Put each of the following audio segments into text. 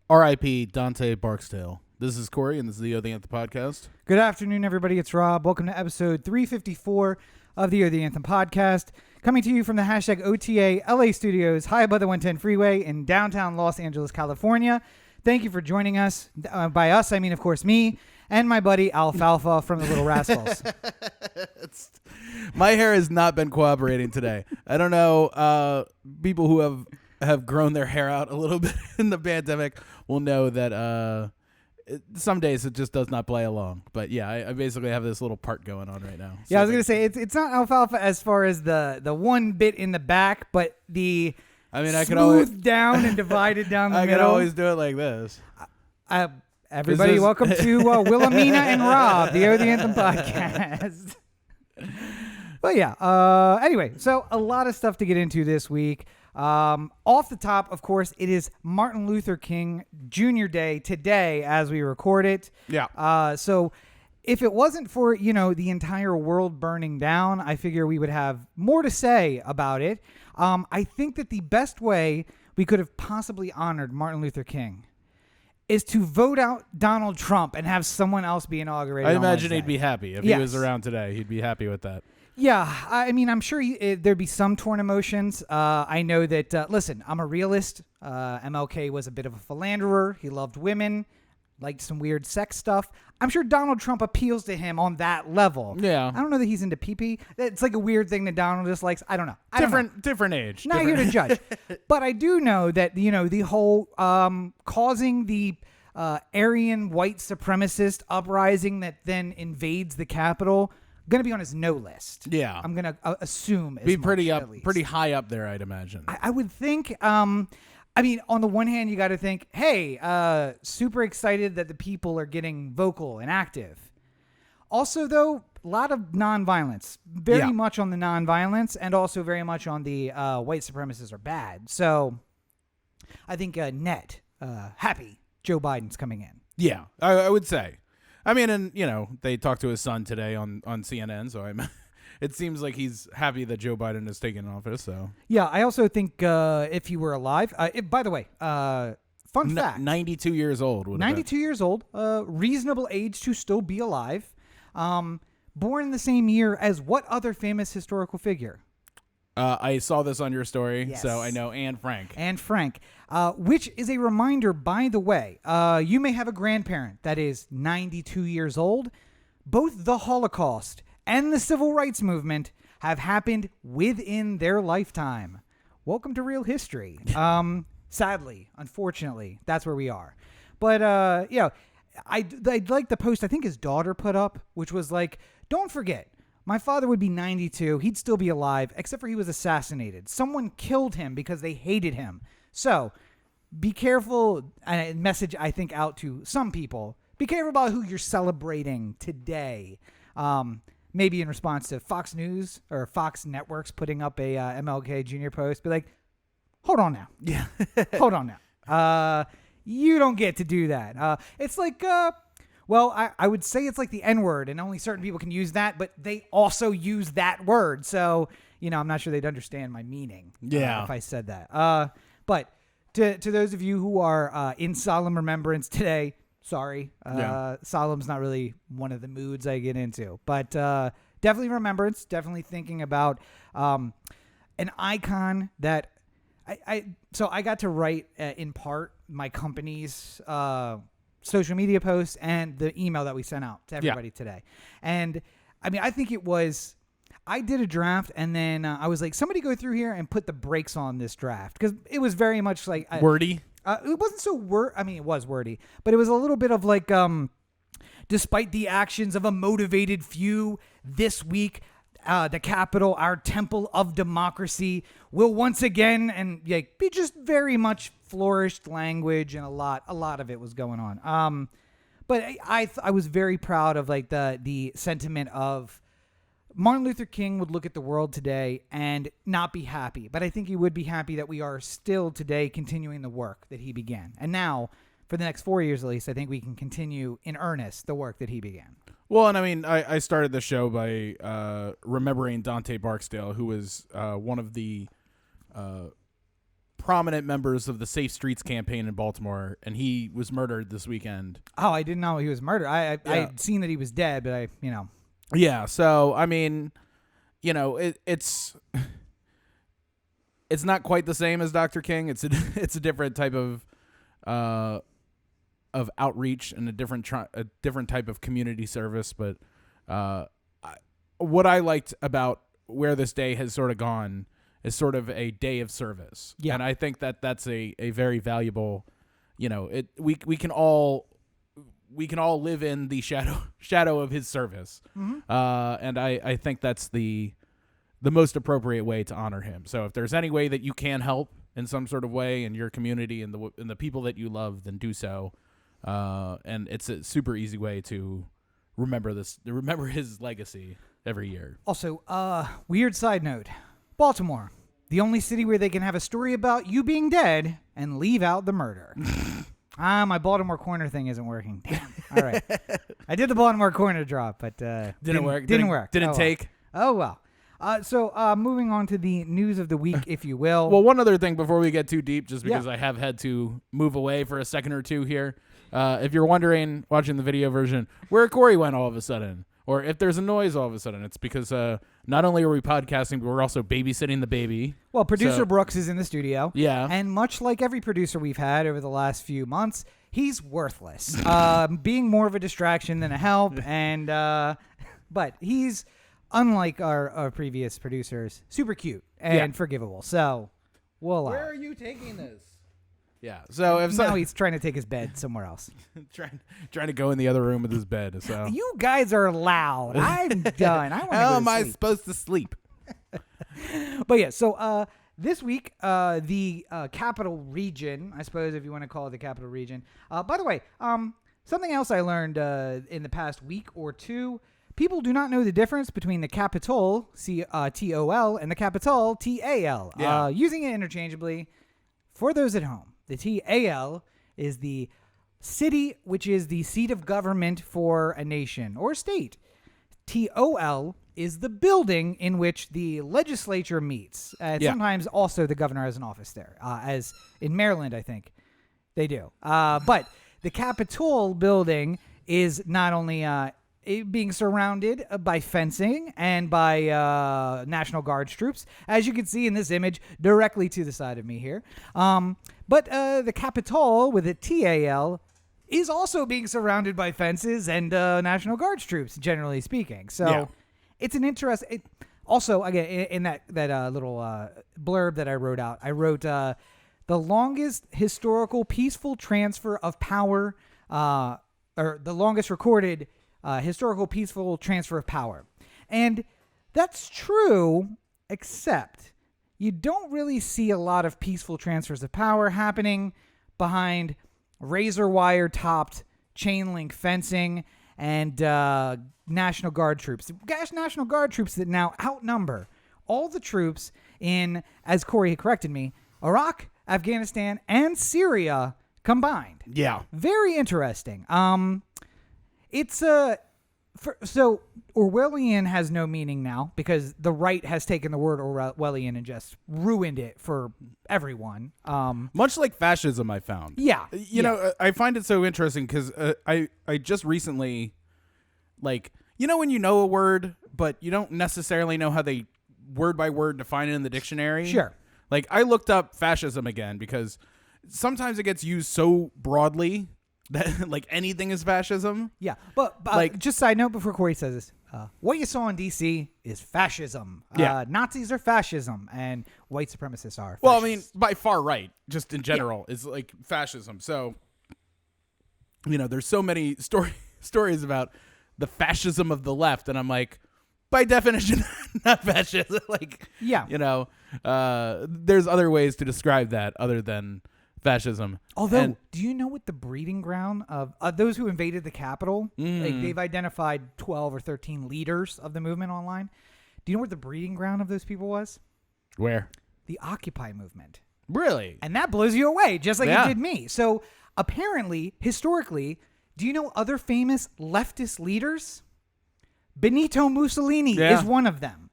R.I.P. Dante Barksdale. This is Corey, and this is the O The Anthem podcast. Good afternoon, everybody. It's Rob. Welcome to episode 354 of the O The Anthem podcast. Coming to you from the hashtag OTA LA studios, high above the 110 freeway in downtown Los Angeles, California. Thank you for joining us. By us, I mean, of course, me and my buddy Alfalfa from the Little Rascals. My hair has not been cooperating today. I don't know. People who have grown their hair out a little bit in the pandemic will know that some days it just does not play along. But yeah, I basically have this little part going on right now. Yeah, I was going to say, it's not Alfalfa as far as the one bit in the back, but I could always down and divided down the middle. I could always do it like this. Everybody, welcome to Wilhelmina and Rob, the O The Anthem podcast. But yeah, anyway, so a lot of stuff to get into this week. Off the top, of course, it is Martin Luther King Jr. Day today as we record it. Yeah. So if it wasn't for, the entire world burning down, I figure we would have more to say about it. I think that the best way we could have possibly honored Martin Luther King is to vote out Donald Trump and have someone else be inaugurated. I imagine he'd be happy. If he was around today, he'd be happy with that. Yeah, I mean, I'm sure there'd be some torn emotions. I know that, listen, I'm a realist. MLK was a bit of a philanderer. He loved women, liked some weird sex stuff. I'm sure Donald Trump appeals to him on that level. Yeah. I don't know that he's into pee-pee. It's like a weird thing that Donald dislikes. I don't know. Different age. Not here to judge. But I do know that, the whole causing the Aryan white supremacist uprising that then invades the Capitol going to be on his no list. Yeah. I'm going to assume be pretty high up there, I'd imagine. I would think, on the one hand, you got to think, hey, super excited that the people are getting vocal and active. Also, though, a lot of nonviolence, very much on the nonviolence, and also very much on the white supremacists are bad. So I think happy Joe Biden's coming in. Yeah, I would say. I mean, and, they talked to his son today on CNN, so it seems like he's happy that Joe Biden is taking office. So yeah, I also think if he were alive, by the way, fun fact. 92 years old. 92 years old, reasonable age to still be alive. Born in the same year as what other famous historical figure? I saw this on your story, yes. So I know Anne Frank. Anne Frank, which is a reminder, by the way, you may have a grandparent that is 92 years old. Both the Holocaust and the Civil Rights Movement have happened within their lifetime. Welcome to real history. Sadly, unfortunately, that's where we are. But, I'd like the post I think his daughter put up, which was like, don't forget, my father would be 92. He'd still be alive, except for he was assassinated. Someone killed him because they hated him. So be careful. A message, I think, out to some people. Be careful about who you're celebrating today. Maybe in response to Fox News or Fox Networks putting up a MLK Jr. post. Be like, hold on now. Yeah. Hold on now. You don't get to do that. It's like... Well, I would say it's like the N-word, and only certain people can use that, but they also use that word. So, I'm not sure they'd understand my meaning if I said that. But to those of you who are in solemn remembrance today, sorry. Solemn's not really one of the moods I get into. But definitely remembrance, definitely thinking about an icon that I got to write, in part, my company's social media posts and the email that we sent out to everybody today. And I think I did a draft and then I was like, somebody go through here and put the brakes on this draft. Because it was very much like wordy. It wasn't so it was wordy, but it was a little bit of like, despite the actions of a motivated few this week, the Capitol, our temple of democracy, will once again and be just very much flourished language, and a lot of it was going on. But I was very proud of like the sentiment of Martin Luther King would look at the world today and not be happy, but I think he would be happy that we are still today continuing the work that he began, and now for the next 4 years at least, I think we can continue in earnest the work that he began. Well, and I started the show by remembering Dante Barksdale, who was one of the prominent members of the Safe Streets campaign in Baltimore, and he was murdered this weekend. Oh, I didn't know he was murdered. I'd seen that he was dead, but Yeah, so I mean, it's not quite the same as Dr. King. It's a different type of outreach and a different type of community service. But what I liked about where this day has sort of gone is sort of a day of service. Yeah. And I think that that's a very valuable, we can all live in the shadow of his service. Mm-hmm. And I think that's the most appropriate way to honor him. So if there's any way that you can help in some sort of way in your community and the people that you love, then do so. And it's a super easy way to remember his legacy every year. Also, weird side note, Baltimore, the only city where they can have a story about you being dead and leave out the murder. My Baltimore corner thing isn't working. Damn. All right. I did the Baltimore corner drop, but didn't work. Didn't take. Oh, well. So moving on to the news of the week, if you will. Well, one other thing before we get too deep, just because I have had to move away for a second or two here. If you're wondering, watching the video version, where Corey went all of a sudden, or if there's a noise all of a sudden, it's because not only are we podcasting, but we're also babysitting the baby. Well, producer Brooks is in the studio. Yeah. And much like every producer we've had over the last few months, he's worthless, being more of a distraction than a help. And but he's, unlike our previous producers, super cute and forgivable. So we'll allow. Where are you taking this? Yeah. So if now he's trying to take his bed somewhere else. trying to go in the other room with his bed. So you guys are loud. I'm done. I want to How go am to I sleep. supposed to sleep? But yeah, so this week, the Capital Region, I suppose if you want to call it the Capital Region. By the way, something else I learned in the past week or two. People do not know the difference between the Capitol, T-O-L, and the Capital, T-A-L. Yeah. Using it interchangeably. For those at home, the T-A-L is the city, which is the seat of government for a nation or state. T-O-L is the building in which the legislature meets. And sometimes also the governor has an office there, as in Maryland, I think they do. But the Capitol building is not only being surrounded by fencing and by National Guard troops, as you can see in this image directly to the side of me here. But the Capitol with a TAL is also being surrounded by fences and National Guard troops, generally speaking. So it's an interest. Also, again, in that little blurb that I wrote out, I wrote the longest historical peaceful transfer of power, or the longest recorded historical peaceful transfer of power. And that's true, except you don't really see a lot of peaceful transfers of power happening behind razor wire topped chain link fencing and National Guard troops. National Guard troops that now outnumber all the troops in, as Corey had corrected me, Iraq, Afghanistan, and Syria combined. Yeah. Very interesting. It's so Orwellian has no meaning now because the right has taken the word Orwellian and just ruined it for everyone. Much like fascism, I found. Yeah. You know, I find it so interesting because I just recently, like, when you know a word, but you don't necessarily know how they word by word define it in the dictionary. Sure. Like, I looked up fascism again because sometimes it gets used so broadly that like anything is fascism. Yeah, but like, just side note before Corey says this, what you saw in D.C. is fascism. Nazis are fascism, and white supremacists are fascists. Well, I mean, by far right, just in general, is like fascism. So, there's so many stories about the fascism of the left, and I'm like, by definition, not fascism. Like, there's other ways to describe that other than fascism. Although, do you know what the breeding ground of those who invaded the Capitol? Like, they've identified 12 or 13 leaders of the movement online. Do you know what the breeding ground of those people was? Where? The Occupy movement. Really? And that blows you away, just like it did me. So apparently, historically, do you know other famous leftist leaders? Benito Mussolini is one of them.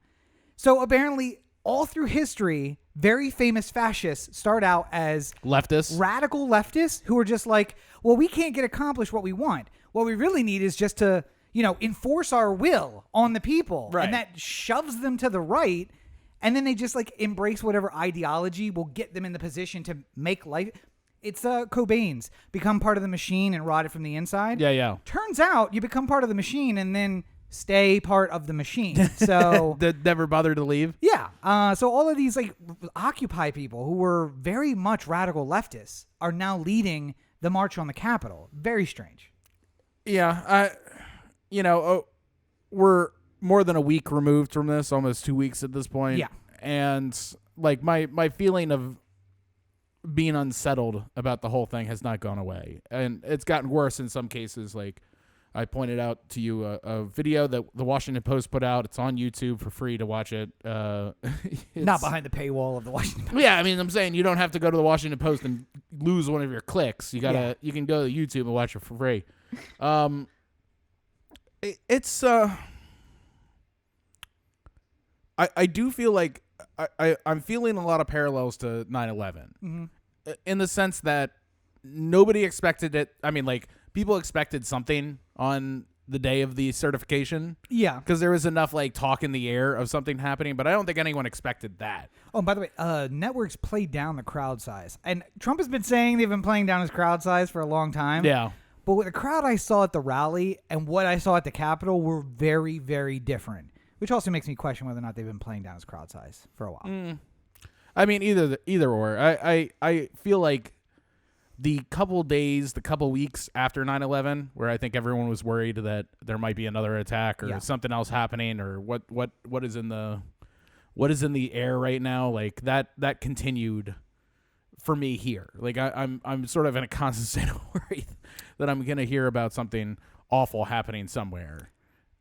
So apparently, all through history, very famous fascists start out as leftists, radical leftists who are just like, well, we can't get accomplished what we want. What we really need is just to, enforce our will on the people. Right. And that shoves them to the right. And then they just like embrace whatever ideology will get them in the position to make life. It's Cobain's become part of the machine and rot it from the inside. Yeah. Turns out you become part of the machine and then stay part of the machine. So that never bothered to leave. Yeah. So all of these like Occupy people who were very much radical leftists are now leading the march on the Capitol. Very strange. Yeah. We're more than a week removed from this, almost 2 weeks at this point. Yeah. And like my feeling of being unsettled about the whole thing has not gone away. And it's gotten worse in some cases. Like I pointed out to you a video that the Washington Post put out. It's on YouTube for free to watch it. Not behind the paywall of the Washington Post. Yeah, I mean, I'm saying you don't have to go to the Washington Post and lose one of your clicks. You can go to YouTube and watch it for free. I do feel like I'm feeling a lot of parallels to 9/11 in the sense that nobody expected it. I mean, like people expected something on the day of the certification. Yeah. Because there was enough like talk in the air of something happening, but I don't think anyone expected that. Oh, and by the way, networks played down the crowd size. And Trump has been saying they've been playing down his crowd size for a long time. Yeah. But with the crowd I saw at the rally and what I saw at the Capitol were very, very different, which also makes me question whether or not they've been playing down his crowd size for a while. I mean, either or. I feel like the couple weeks after 9/11, where I think everyone was worried that there might be another attack or something else happening, or what is in the air right now, like that continued for me here. Like I'm sort of in a constant state of worry that I'm gonna hear about something awful happening somewhere.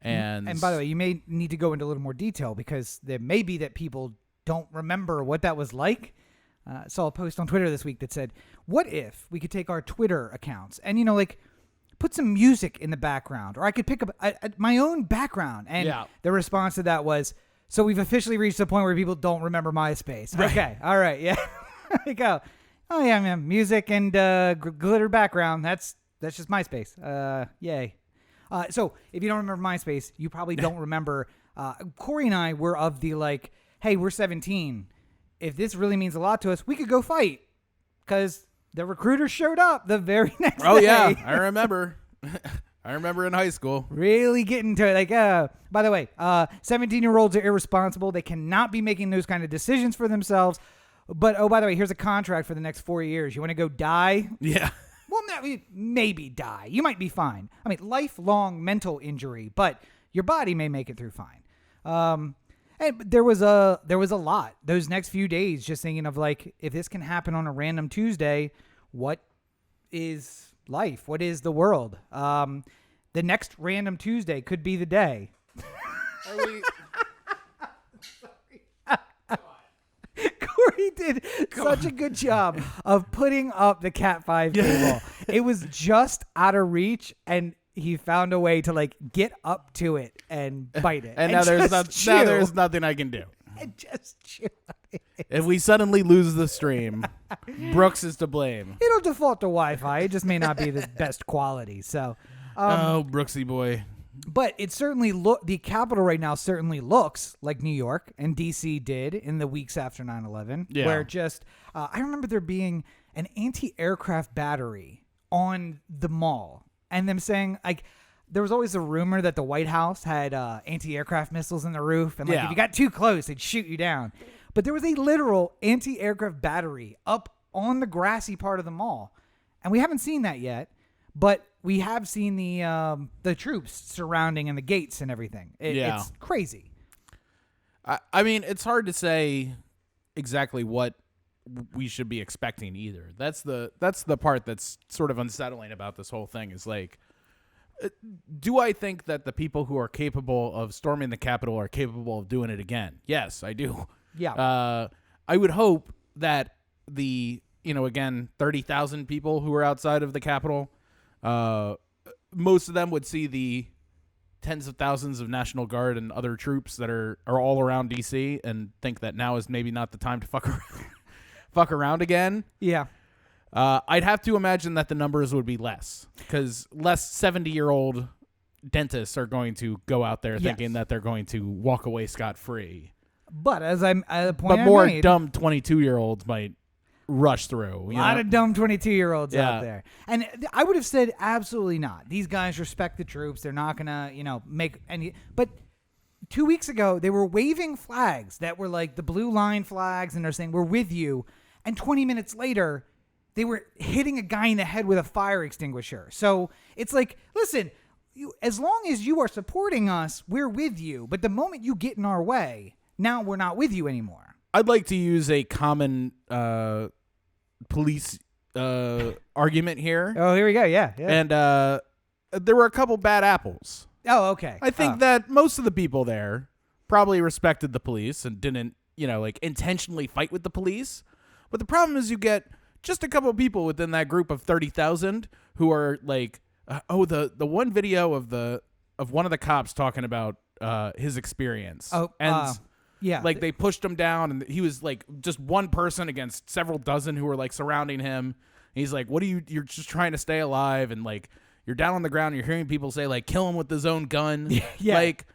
And by the way, you may need to go into a little more detail because there may be that people don't remember what that was like. Saw a post on Twitter this week that said, what if we could take our Twitter accounts and, like put some music in the background, or I could pick up my own background. And the response to that was, so we've officially reached the point where people don't remember MySpace. Right. Okay. All right. Yeah. There you go. Oh yeah, man. Music and glitter background. That's just MySpace. Yay. So if you don't remember MySpace, you probably don't remember. Corey and I were of the like, hey, we're 17. If this really means a lot to us, we could go fight because the recruiters showed up the very next day. Oh yeah, I remember. I remember in high school. Really getting to it. Like, by the way, 17-year-olds are irresponsible. They cannot be making those kind of decisions for themselves. But, oh, by the way, here's a contract for the next 4 years. You want to go die? Yeah. Well, maybe die. You might be fine. I mean, lifelong mental injury, but your body may make it through fine. And there was a lot those next few days just thinking of like, if this can happen on a random Tuesday, what is life? What is the world? The next random Tuesday could be the day. Corey did such a good job of putting up the Cat 5 table. It was just out of reach, and he found a way to like get up to it and bite it. And now there's nothing I can do. And just chew on it. If we suddenly lose the stream, Brooks is to blame. It'll default to Wi-Fi. It just may not be the best quality. So, oh, Brooksy boy. But it certainly the Capitol right now certainly looks like New York and DC did in the weeks after 9/11. Yeah. Where just I remember there being an anti-aircraft battery on the mall, and them saying like there was always a rumor that the White House had anti-aircraft missiles in the roof, and like if you got too close, they'd shoot you down. But there was a literal anti-aircraft battery up on the grassy part of the mall, and we haven't seen that yet. But we have seen the troops surrounding and the gates and everything. It's crazy. I mean, it's hard to say exactly what we should be expecting either. That's the part that's sort of unsettling about this whole thing is like, do I think that the people who are capable of storming the Capitol are capable of doing it again? Yes, I do. Yeah. I would hope that again, 30,000 people who are outside of the Capitol, most of them would see the tens of thousands of National Guard and other troops that are all around D.C. and think that now is maybe not the time to fuck around again. Yeah. I'd have to imagine that the numbers would be less because less 70-year-old dentists are going to go out there thinking that they're going to walk away scot-free. But as I'm at the point, but more dumb 22-year-olds might rush through. A lot of dumb 22-year-olds out there. And I would have said absolutely not. These guys respect the troops. They're not going to, make any. But 2 weeks ago, they were waving flags that were like the blue line flags, and they're saying, we're with you. And 20 minutes later, they were hitting a guy in the head with a fire extinguisher. So it's like, listen, as long as you are supporting us, we're with you. But the moment you get in our way, now we're not with you anymore. I'd like to use a common police argument here. Oh, here we go. Yeah. And there were a couple bad apples. Oh, okay. I think that most of the people there probably respected the police and didn't, intentionally fight with the police. But the problem is you get just a couple of people within that group of 30,000 who are like, the one video of one of the cops talking about his experience. Oh, and yeah. Like they pushed him down and he was like just one person against several dozen who were like surrounding him. And he's like, you're just trying to stay alive. And like, you're down on the ground. You're hearing people say like, kill him with his own gun. Yeah. Like,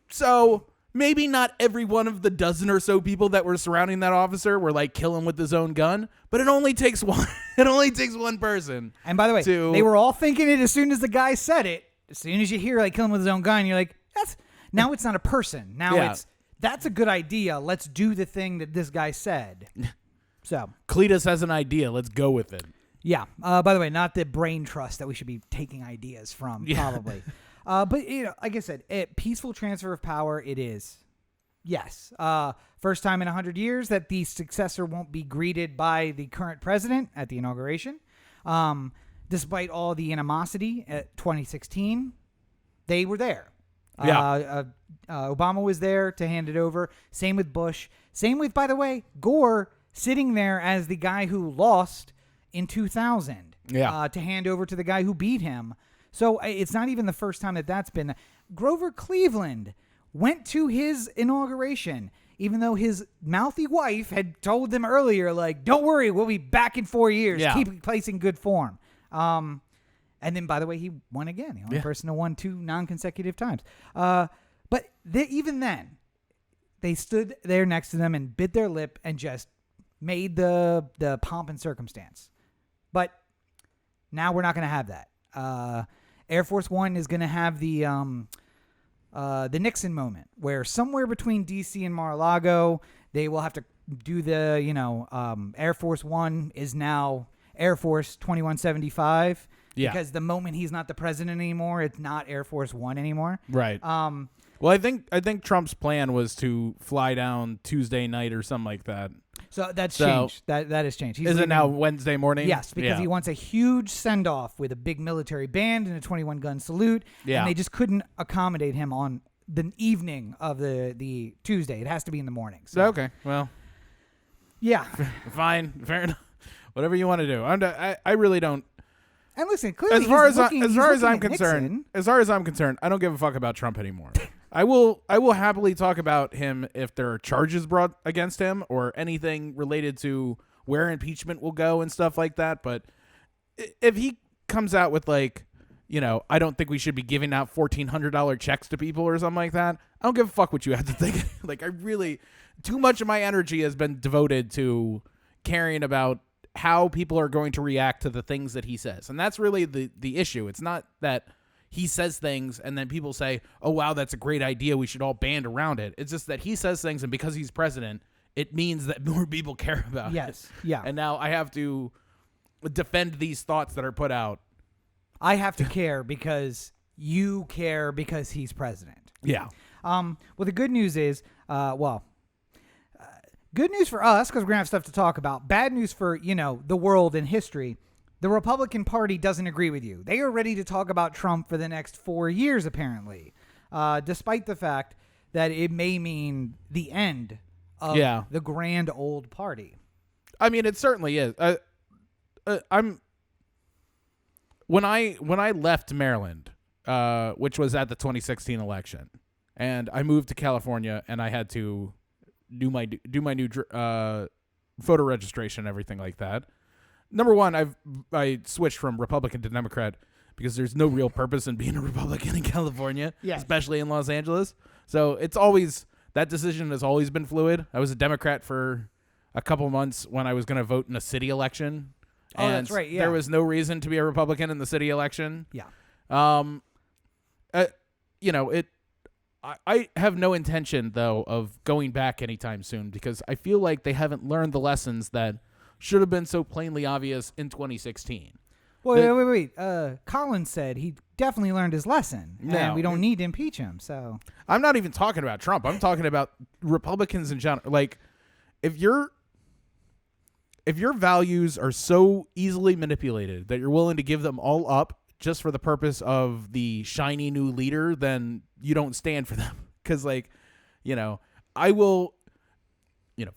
so maybe not every one of the dozen or so people that were surrounding that officer were like, kill him with his own gun. But it only takes one. It only takes one person. And by the way, they were all thinking it as soon as the guy said it. As soon as you hear like kill him with his own gun, you're like, now it's not a person. Now that's a good idea. Let's do the thing that this guy said. So Cletus has an idea. Let's go with it. Yeah. By the way, not the brain trust that we should be taking ideas from, probably. But like I said, peaceful transfer of power. It is. Yes. First time in 100 years that the successor won't be greeted by the current president at the inauguration. Despite all the animosity at 2016, they were there. Obama was there to hand it over. Same with Bush. Same with, by the way, Gore sitting there as the guy who lost in 2000 to hand over to the guy who beat him. So it's not even the first time that's been. Grover Cleveland went to his inauguration, even though his mouthy wife had told them earlier, like, don't worry, we'll be back in 4 years. Yeah. Keep placing good form. And then, by the way, he won again. The only person to won 2 non-consecutive times. But even then, they stood there next to them and bit their lip and just made the pomp and circumstance. But now we're not going to have that. Air Force One is going to have the Nixon moment, where somewhere between D.C. and Mar-a-Lago, they will have to do the, Air Force One is now Air Force 2175. Yeah. Because the moment he's not the president anymore, it's not Air Force One anymore. Right. Well, I think Trump's plan was to fly down Tuesday night or something like that. So that's changed. That has changed. Is it now Wednesday morning? Yes, because he wants a huge send-off with a big military band and a 21-gun salute. Yeah. And they just couldn't accommodate him on the evening of the Tuesday. It has to be in the morning. So. Okay. Well. Yeah. Fine. Fair enough. Whatever you want to do. I really don't. And listen, clearly, as far as I'm concerned, I don't give a fuck about Trump anymore. I will happily talk about him if there are charges brought against him or anything related to where impeachment will go and stuff like that. But if he comes out with like, I don't think we should be giving out $1,400 checks to people or something like that, I don't give a fuck what you have to think. Like, too much of my energy has been devoted to caring about how people are going to react to the things that he says. And that's really the issue. It's not that he says things and then people say, oh, wow, that's a great idea. We should all band around it. It's just that he says things, and because he's president, it means that more people care about it. Yes. Yeah. And now I have to defend these thoughts that are put out. I have to care because you care because he's president. Yeah. Well, the good news is, good news for us because we're going to have stuff to talk about. Bad news for, the world and history. The Republican Party doesn't agree with you. They are ready to talk about Trump for the next 4 years, apparently, despite the fact that it may mean the end of the grand old party. I mean, it certainly is. When I left Maryland, which was at the 2016 election. And I moved to California, and I had to do my new voter registration and everything like that. Number one, I switched from Republican to Democrat because there's no real purpose in being a Republican in California, especially in Los Angeles. So that decision has always been fluid. I was a Democrat for a couple months when I was going to vote in a city election. Oh, that's right. Yeah. There was no reason to be a Republican in the city election. Yeah. I have no intention, though, of going back anytime soon because I feel like they haven't learned the lessons that should have been so plainly obvious in 2016. Well, wait. Collins said he definitely learned his lesson, and we don't need to impeach him. So I'm not even talking about Trump. I'm talking about Republicans in general. Like, if your values are so easily manipulated that you're willing to give them all up just for the purpose of the shiny new leader, then you don't stand for them. Because, I will,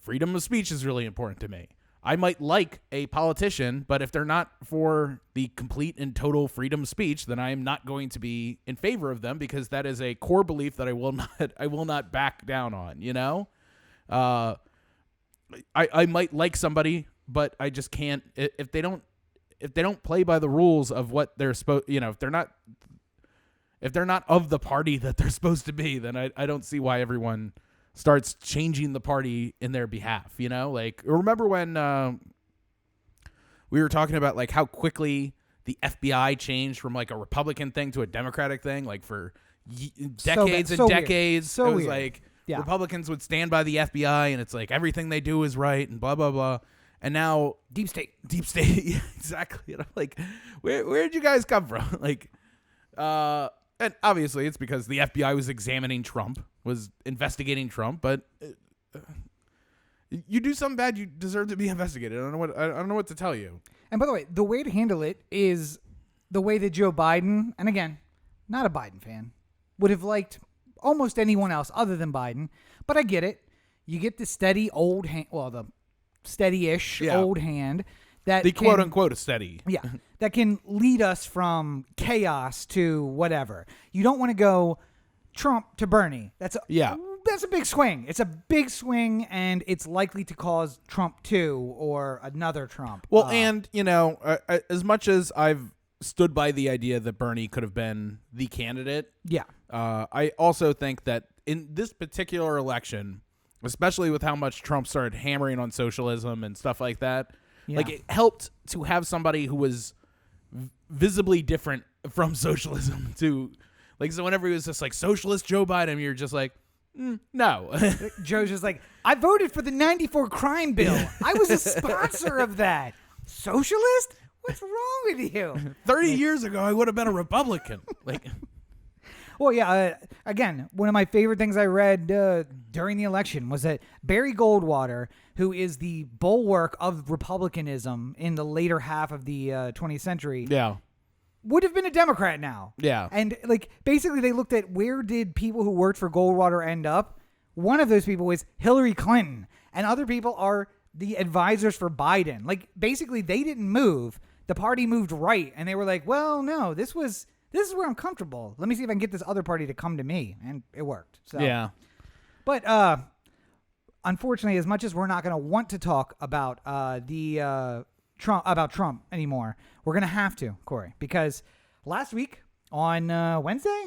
freedom of speech is really important to me. I might like a politician, but if they're not for the complete and total freedom of speech, then I am not going to be in favor of them because that is a core belief that I will not back down on, I might like somebody, but I just can't if they don't play by the rules of what they're supposed, if they're not of the party that they're supposed to be, then I don't see why everyone starts changing the party in their behalf, Like, remember when we were talking about, like, how quickly the FBI changed from, like, a Republican thing to a Democratic thing, like, for decades and decades. So it was weird. like Republicans would stand by the FBI, and it's like everything they do is right, and blah, blah, blah. And now deep state, yeah, exactly. And I'm like, where'd you guys come from? Like, and obviously it's because the FBI was examining Trump, was investigating Trump. But you do something bad, you deserve to be investigated. I don't know what to tell you. And by the way, the way to handle it is the way that Joe Biden, and again, not a Biden fan, would have liked almost anyone else other than Biden. But I get it. You get the steady old hand. Well, the steady-ish old hand that the quote-unquote is steady. Yeah, that can lead us from chaos to whatever. You don't want to go Trump to Bernie. That's a big swing. It's a big swing, and it's likely to cause Trump 2 or another Trump. Well, and, as much as I've stood by the idea that Bernie could have been the candidate, I also think that in this particular election, especially with how much Trump started hammering on socialism and stuff like that, like, it helped to have somebody who was visibly different from socialism to, like, so whenever he was just like socialist Joe Biden, you're just like, no. Joe's just like, I voted for the 94 crime bill. I was a sponsor of that. Socialist? What's wrong with you? 30 years ago, I would have been a Republican. Like, well, yeah, again, one of my favorite things I read during the election was that Barry Goldwater, who is the bulwark of Republicanism in the later half of the 20th century, would have been a Democrat now. Yeah. And, like, basically they looked at where did people who worked for Goldwater end up. One of those people was Hillary Clinton, and other people are the advisors for Biden. Like, basically they didn't move. The party moved right, and they were like, well, no, this is where I'm comfortable. Let me see if I can get this other party to come to me. And it worked. So. Yeah. But unfortunately, as much as we're not going to want to talk about Trump anymore, we're going to have to, Corey, because last week on Wednesday,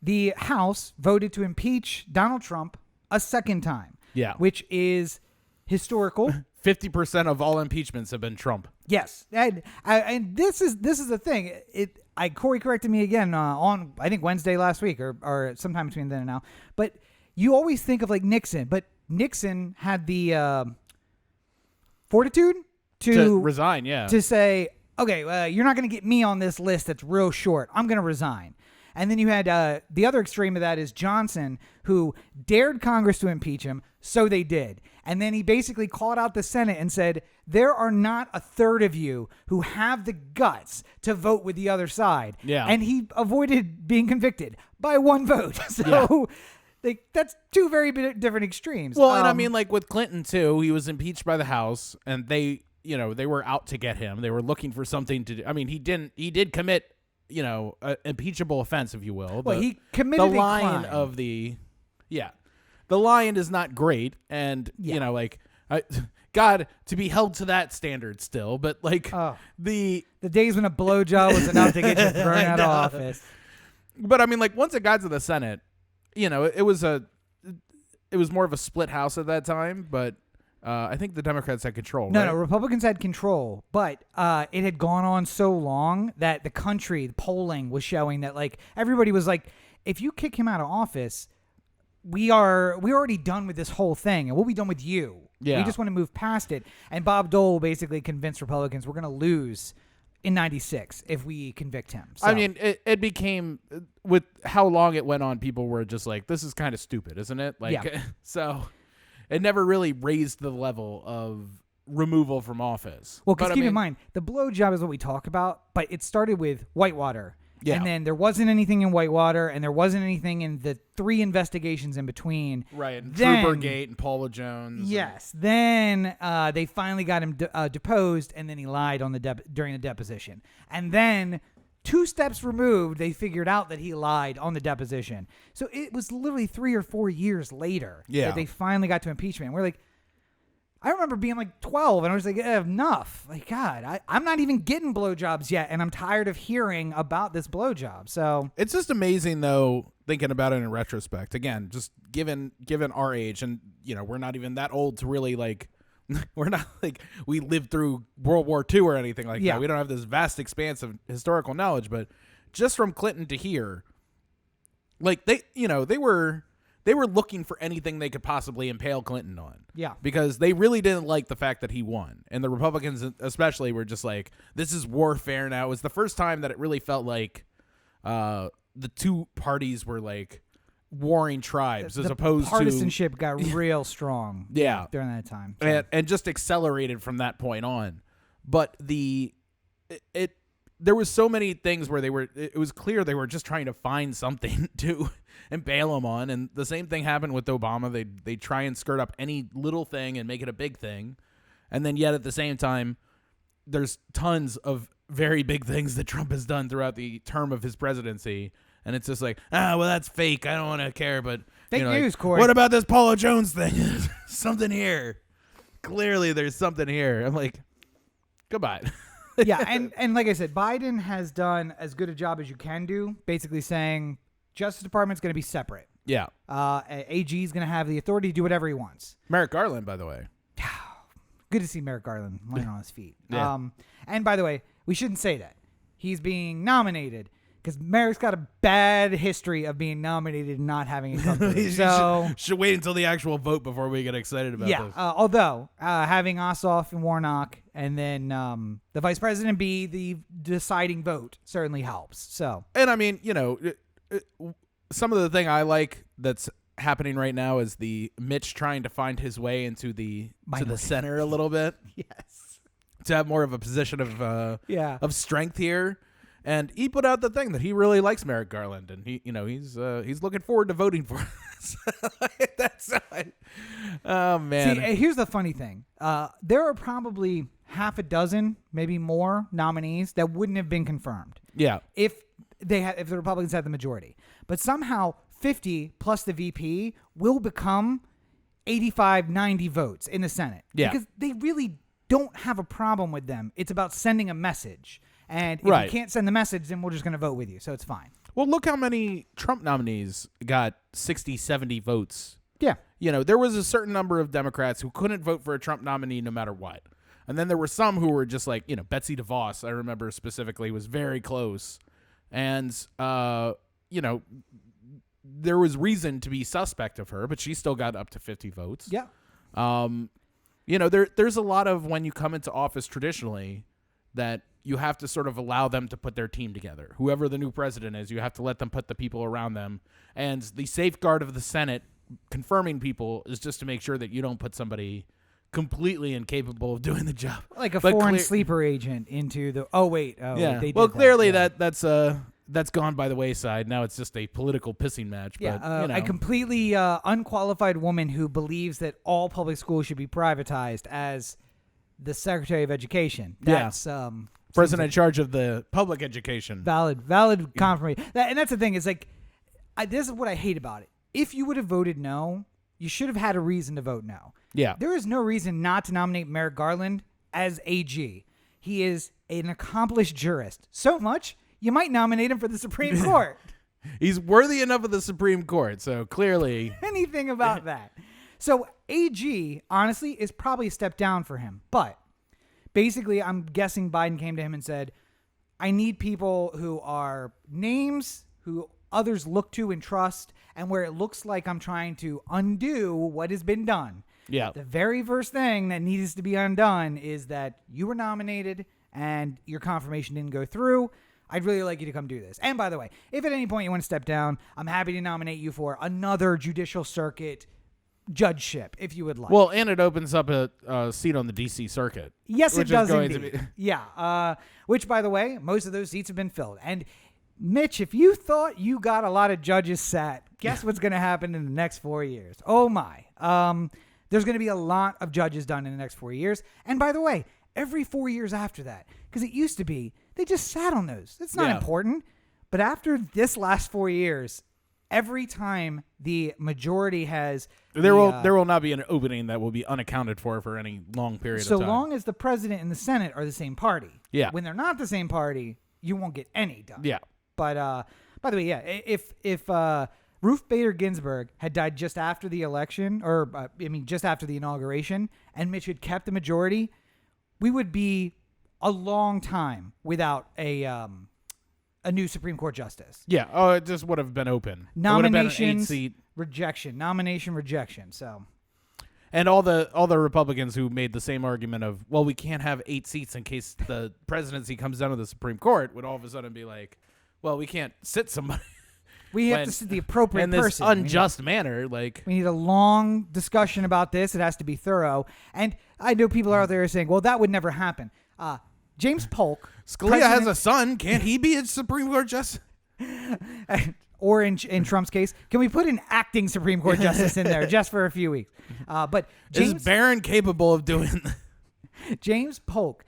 the House voted to impeach Donald Trump a second time. Yeah. Which is historical. 50% of all impeachments have been Trump. Yes, and this is the thing. Corey corrected me again on, I think, Wednesday last week or sometime between then and now. But you always think of, like, Nixon, but Nixon had the fortitude to resign. Yeah, to say, okay, you're not going to get me on this list that's real short. I'm going to resign. And then you had the other extreme of that is Johnson, who dared Congress to impeach him, so they did. And then he basically called out the Senate and said, there are not a third of you who have the guts to vote with the other side. Yeah. And he avoided being convicted by one vote. So that's two very different extremes. Well, and I mean, like with Clinton, too, he was impeached by the House, and they were out to get him. They were looking for something to do. I mean, he did commit an impeachable offense, if you will. Well, he committed the a line crime. of the line is not great, and God, to be held to that standard still, but like the days when a blowjob was enough to get you thrown out of office. But I mean, like once it got to the Senate, it was more of a split house at that time, but I think the Democrats had control. No, Republicans had control, but it had gone on so long that the polling was showing that like everybody was like, if you kick him out of office, we're already done with this whole thing, and we'll be done with you. Yeah. We just want to move past it. And Bob Dole basically convinced Republicans we're going to lose in 96 if we convict him. So. I mean, it became, with how long it went on, people were just like, this is kind of stupid, isn't it? Like, so it never really raised the level of removal from office. Well, because keep in mind, the blowjob is what we talk about, but it started with Whitewater. Yeah. And then there wasn't anything in Whitewater, and there wasn't anything in the 3 investigations in between. Right. And then, Troopergate and Paula Jones. Yes. Then they finally got him deposed, and then he lied on during the deposition. And then 2 steps removed, they figured out that he lied on the deposition. So it was literally 3 or 4 years later that they finally got to impeachment. We're like, I remember being like 12, and I was like, enough. Like, God, I'm not even getting blowjobs yet, and I'm tired of hearing about this blowjob. So it's just amazing, though, thinking about it in retrospect. Again, just given our age, and we're not even that old to really like. We're not like we lived through World War II or anything like that. We don't have this vast expanse of historical knowledge, but just from Clinton to here, like they were looking for anything they could possibly impale Clinton on. Yeah. Because they really didn't like the fact that he won. And the Republicans especially were just like, this is warfare now. It was the first time that it really felt like the 2 parties were like warring tribes as opposed to... partisanship got real strong during that time. So. And just accelerated from that point on. But there was so many things where it was clear they were just trying to find something to impale him on, and the same thing happened with Obama. They try and skirt up any little thing and make it a big thing, and then yet at the same time, there's tons of very big things that Trump has done throughout the term of his presidency, and it's just like, well, that's fake. I don't want to care, but fake news, Corey. What about this Paula Jones thing? Something here. Clearly, there's something here. I'm like, goodbye. Yeah, and like I said, Biden has done as good a job as you can do, basically saying Justice Department's going to be separate. Yeah. AG is going to have the authority to do whatever he wants. Merrick Garland, by the way. Good to see Merrick Garland laying on his feet. Yeah. And by the way, we shouldn't say that. He's being nominated because Merrick's got a bad history of being nominated and not having a company. So should wait until the actual vote before we get excited about this. Although having Ossoff and Warnock and then the vice president be the deciding vote certainly helps. So, and I mean, some of the thing I like that's happening right now is the Mitch trying to find his way into the center a little bit. Yes, to have more of a position of strength here. And he put out the thing that he really likes Merrick Garland, and he's looking forward to voting for us. Oh man! See, here's the funny thing: there are probably half a dozen, maybe more, nominees that wouldn't have been confirmed. Yeah. If the Republicans had the majority, but somehow 50 plus the VP will become 85, 90 votes in the Senate. Yeah. Because they really don't have a problem with them. It's about sending a message. And if you can't send the message, then we're just going to vote with you. So it's fine. Well, look how many Trump nominees got 60, 70 votes. Yeah. There was a certain number of Democrats who couldn't vote for a Trump nominee no matter what. And then there were some who were just like, Betsy DeVos, I remember specifically, was very close. And, there was reason to be suspect of her, but she still got up to 50 votes. Yeah. There's a lot of when you come into office traditionally that you have to sort of allow them to put their team together. Whoever the new president is, you have to let them put the people around them. And the safeguard of the Senate confirming people is just to make sure that you don't put somebody completely incapable of doing the job. Like a foreign sleeper agent into the, yeah. They did well, clearly that. that's gone by the wayside. Now it's just a political pissing match. Yeah, but, a completely unqualified woman who believes that all public schools should be privatized as the Secretary of Education. That's person in charge of the public education. Valid confirmation. And that's the thing is like, this is what I hate about it. If you would have voted no, you should have had a reason to vote no. Yeah. There is no reason not to nominate Merrick Garland as AG. He is an accomplished jurist. So much, you might nominate him for the Supreme Court. He's worthy enough of the Supreme Court, so clearly. Anything about that. So AG, honestly, is probably a step down for him. But basically, I'm guessing Biden came to him and said, I need people who are names, who others look to and trust, and where it looks like I'm trying to undo what has been done. Yeah. The very first thing that needs to be undone is that you were nominated and your confirmation didn't go through. I'd really like you to come do this. And by the way, if at any point you want to step down, I'm happy to nominate you for another judicial circuit judgeship, if you would like. Well, and it opens up a seat on the D.C. circuit. Yes, it does indeed. Yeah. Which, by the way, most of those seats have been filled. And Mitch, if you thought you got a lot of judges sat, guess what's going to happen in the next 4 years? Oh, my. There's going to be a lot of judges done in the next 4 years. And by the way, every 4 years after that, because it used to be, they just sat on those. It's not important. But after this last 4 years, every time the majority has... There will not be an opening that will be unaccounted for any long period of time. So long as the president and the Senate are the same party. Yeah. When they're not the same party, you won't get any done. Yeah. But by the way, yeah, if Ruth Bader Ginsburg had died just after the election, or just after the inauguration, and Mitch had kept the majority, we would be a long time without a new Supreme Court justice. Yeah. Oh, it just would have been open. Nominations, seat rejection. Nomination, rejection. So. And all the Republicans who made the same argument of, well, we can't have 8 seats in case the presidency comes down to the Supreme Court, would all of a sudden be like, well, we can't sit somebody. We have to sit the appropriate in this person. unjust manner. Like, we need a long discussion about this. It has to be thorough. And I know people out there saying, well, that would never happen. James Polk. Scalia has a son. Can't he be a Supreme Court justice? Or in Trump's case, can we put an acting Supreme Court justice in there just for a few weeks? But James, is Barron capable of doing that? James Polk,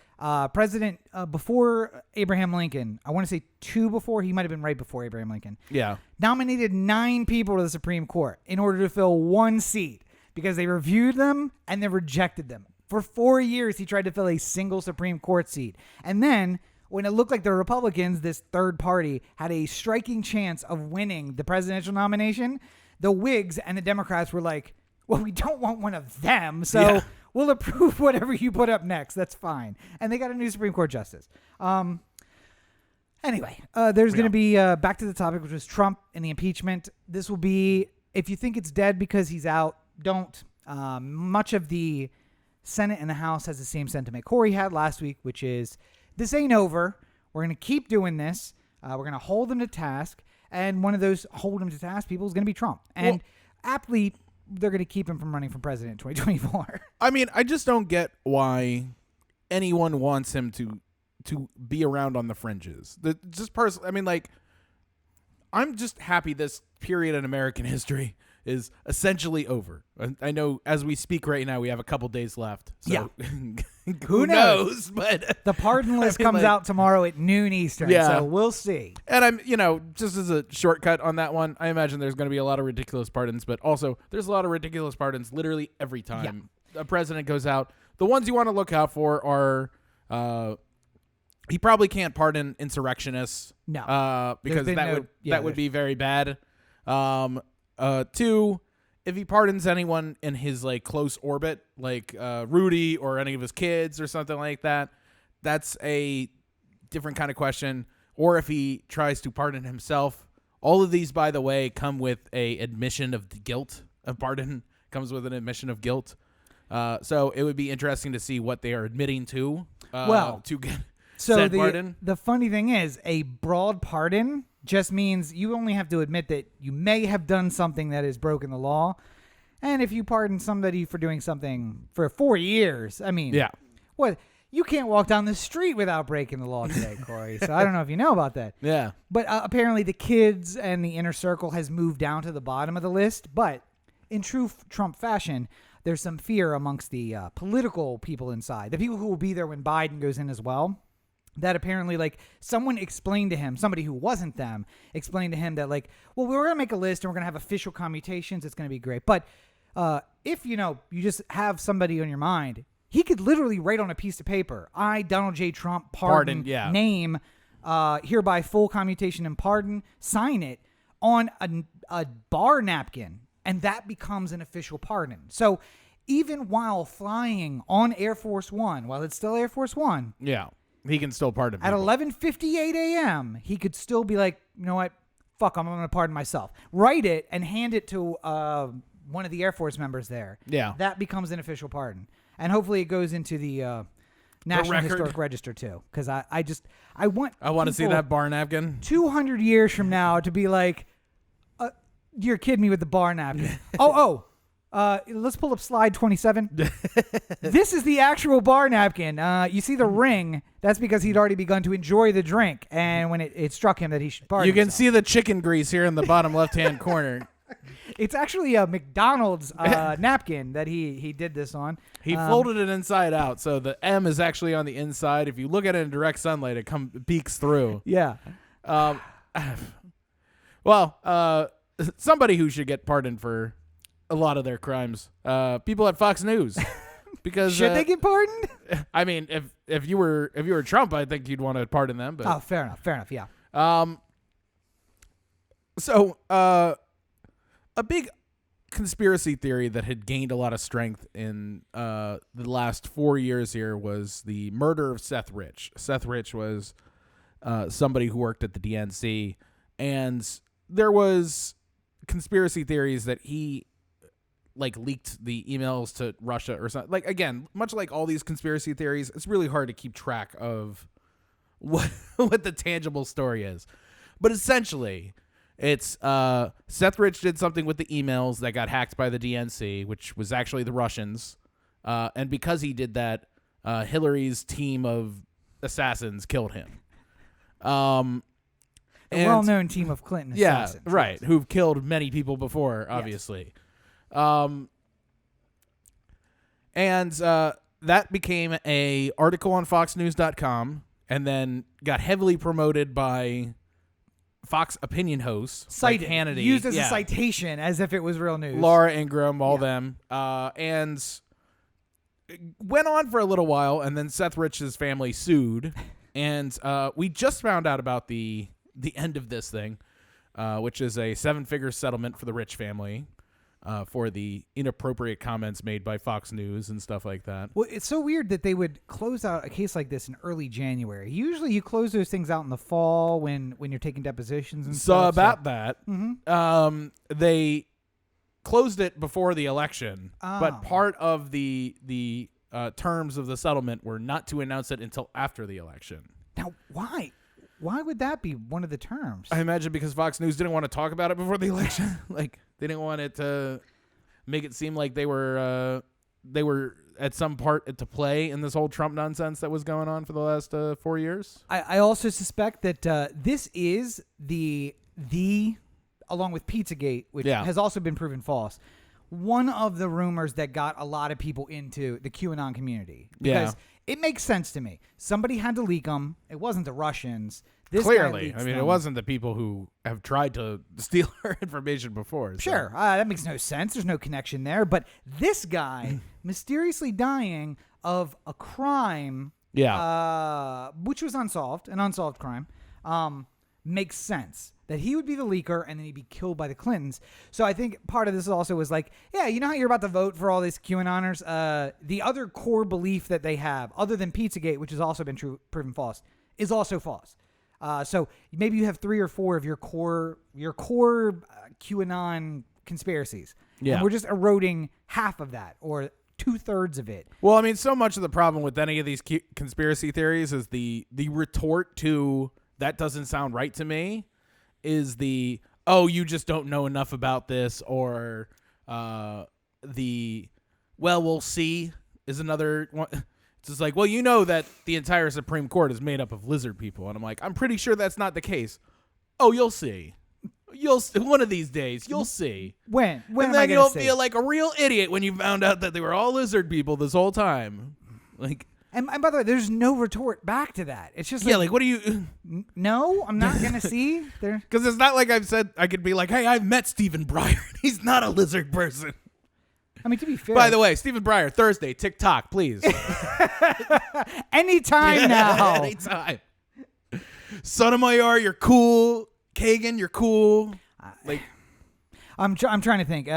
president before Abraham Lincoln, I want to say 2 before, he might have been right before Abraham Lincoln. Yeah. Nominated 9 people to the Supreme Court in order to fill 1 seat because they reviewed them and they rejected them. For 4 years, he tried to fill a single Supreme Court seat. And then when it looked like the Republicans, this third party, had a striking chance of winning the presidential nomination, the Whigs and the Democrats were like, well, we don't want one of them, so we'll approve whatever you put up next. That's fine. And they got a new Supreme Court justice. Anyway, there's going to be, back to the topic, which was Trump and the impeachment. This will be, if you think it's dead because he's out, don't. Much of the Senate and the House has the same sentiment Corey had last week, which is, this ain't over. We're going to keep doing this. We're going to hold them to task. And one of those hold them to task people is going to be Trump. And aptly, they're going to keep him from running for president in 2024. I mean, I just don't get why anyone wants him to be around on the fringes. I mean, like, I'm just happy this period in American history is essentially over. I know as we speak right now, we have a couple days left. So who knows? But the pardon list comes out tomorrow at noon Eastern. So we'll see. And I'm, just as a shortcut on that one, I imagine there's going to be a lot of ridiculous pardons, but also there's a lot of ridiculous pardons literally every time a president goes out. The ones you want to look out for are, he probably can't pardon insurrectionists. No. Because that would be very bad. 2, if he pardons anyone in his close orbit, like Rudy or any of his kids or something like that, that's a different kind of question. Or if he tries to pardon himself. All of these, by the way, come with a admission of the guilt. A pardon comes with an admission of guilt. So it would be interesting to see what they are admitting to get said pardon. The funny thing is, a broad pardon just means you only have to admit that you may have done something that has broken the law. And if you pardon somebody for doing something for 4 years, I mean, what? You can't walk down the street without breaking the law today, Corey. So I don't know if you know about that. Yeah. But apparently the kids and the inner circle has moved down to the bottom of the list. But in true Trump fashion, there's some fear amongst the political people inside, the people who will be there when Biden goes in as well. that apparently like someone explained to him, somebody who wasn't them, explained to him that like, well, we're going to make a list and we're going to have official commutations. It's going to be great. But if, you just have somebody on your mind, he could literally write on a piece of paper, I, Donald J. Trump, pardon name, hereby full commutation and pardon, sign it on a bar napkin, and that becomes an official pardon. So even while flying on Air Force One, while it's still Air Force One, yeah, he can still pardon at people. 11:58 a.m., he could still be like, you know what, fuck, I'm going to pardon myself. Write it and hand it to one of the Air Force members there. Yeah. That becomes an official pardon. And hopefully it goes into the National Historic Register too, because I want to see that bar napkin 200 years from now to be like, you're kidding me with the bar napkin. Let's pull up slide 27. This is the actual bar napkin. You see the ring. That's because he'd already begun to enjoy the drink, and when it struck him that he should pardon himself. See the chicken grease here in the bottom left-hand corner. It's actually a McDonald's napkin that he did this on. He folded it inside out, so the M is actually on the inside. If you look at it in direct sunlight, it peeks through. Yeah. Somebody who should get pardoned for a lot of their crimes, people at Fox News, because should they get pardoned? I mean, if you were Trump, I think you'd want to pardon them. But fair enough. Yeah. So a big conspiracy theory that had gained a lot of strength in the last 4 years here was the murder of Seth Rich. Seth Rich was somebody who worked at the DNC, and there was conspiracy theories that he leaked the emails to Russia or something. Like, again, much like all these conspiracy theories, it's really hard to keep track of what the tangible story is. But essentially, it's Seth Rich did something with the emails that got hacked by the DNC, which was actually the Russians. And because he did that, Hillary's team of assassins killed him. A well-known team of Clinton assassins. Yeah, right, who've killed many people before, obviously. Yes. That became a article on FoxNews.com and then got heavily promoted by Fox opinion hosts, cited, like Hannity, used as a citation, as if it was real news. Laura Ingraham, all them, and it went on for a little while, and then Seth Rich's family sued, and we just found out about the end of this thing, which is a 7-figure settlement for the Rich family. For the inappropriate comments made by Fox News and stuff like that. Well, it's so weird that they would close out a case like this in early January. Usually you close those things out in the fall when you're taking depositions and stuff. That, they closed it before the election, but part of the terms of the settlement were not to announce it until after the election. Now, why? Why would that be one of the terms? I imagine because Fox News didn't want to talk about it before the election. They didn't want it to make it seem like they were at some part to play in this whole Trump nonsense that was going on for the last 4 years. I also suspect that this is the along with Pizzagate, which has also been proven false, one of the rumors that got a lot of people into the QAnon community. Because it makes sense to me. Somebody had to leak them. It wasn't the Russians. Clearly. I mean, it wasn't the people who have tried to steal our information before. So. Sure. That makes no sense. There's no connection there. But this guy mysteriously dying of a crime, which was unsolved, an unsolved crime, makes sense. That he would be the leaker and then he'd be killed by the Clintons. So I think part of this also was like, you know how you're about to vote for all these QAnoners? The other core belief that they have, other than Pizzagate, which has also been proven false, is also false. So maybe you have 3 or 4 of your core QAnon conspiracies. Yeah. And we're just eroding half of that or 2/3 of it. Well, I mean, so much of the problem with any of these conspiracy theories is the retort to that doesn't sound right to me is you just don't know enough about this, or we'll see is another one. It's just like, well, you know that the entire Supreme Court is made up of lizard people. And I'm like, I'm pretty sure that's not the case. Oh, you'll see. One of these days, you'll see. When and then you'll feel like a real idiot when you found out that they were all lizard people this whole time. Like, And by the way, there's no retort back to that. It's just like what do you? No, I'm not gonna see there. Because it's not like I've said I could be like, hey, I've met Stephen Breyer. He's not a lizard person. I mean, to be fair. By the way, Stephen Breyer, Thursday, TikTok, please. Anytime now. Anytime. Sotomayor, you're cool. Kagan, you're cool. Like, I'm trying to think.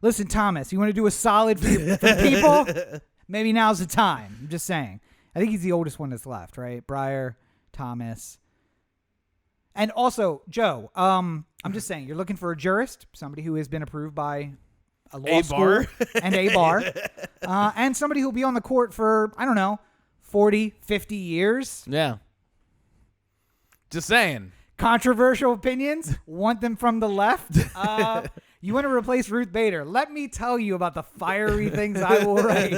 Listen, Thomas, you want to do a solid for people? Maybe now's the time. I'm just saying. I think he's the oldest one that's left, right? Breyer, Thomas. And also, Joe, I'm just saying, you're looking for a jurist, somebody who has been approved by a law school and a bar, and somebody who'll be on the court for, I don't know, 40, 50 years. Yeah. Just saying. Controversial opinions, want them from the left. You want to replace Ruth Bader. Let me tell you about the fiery things I will write.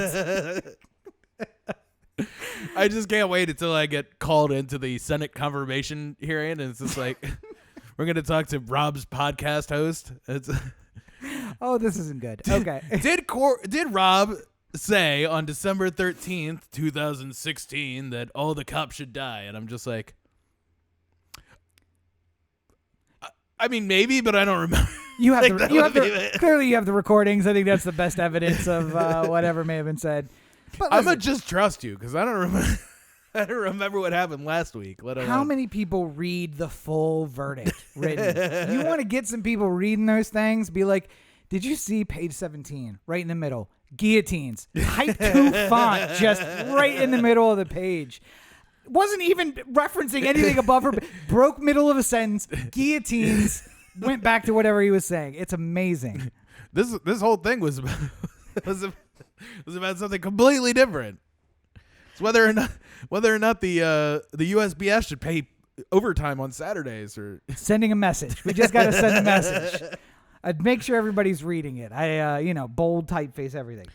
I just can't wait until I get called into the Senate confirmation hearing, and it's just like, we're going to talk to Rob's podcast host. Oh, this isn't good. Okay. Did Rob say on December 13th, 2016 that all the cops should die? And I'm just like, I mean, maybe, but I don't remember. You have clearly you have the recordings. I think that's the best evidence of whatever may have been said. But I'm gonna just trust you because I don't remember. I don't remember what happened last week. How many people read the full verdict written? You want to get some people reading those things? Be like, did you see page 17 right in the middle? Guillotines, type 2 font, just right in the middle of the page. Wasn't even referencing anything above her. Broke middle of a sentence. Guillotines. Went back to whatever he was saying. It's amazing. This whole thing was about, was about something completely different. It's whether or not the USBS should pay overtime on Saturdays or sending a message. We just got to send a message. I'd make sure everybody's reading it. Bold typeface everything.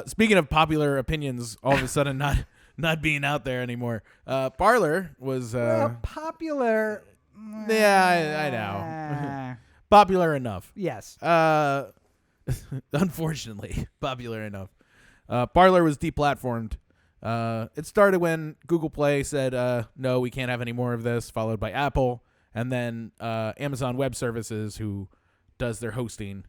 Speaking of popular opinions, all of a sudden not being out there anymore. Parler was popular. Yeah, I know. Popular enough. Yes. Unfortunately, popular enough. Parler was deplatformed. It started when Google Play said, no, we can't have any more of this, followed by Apple. And then Amazon Web Services, who does their hosting,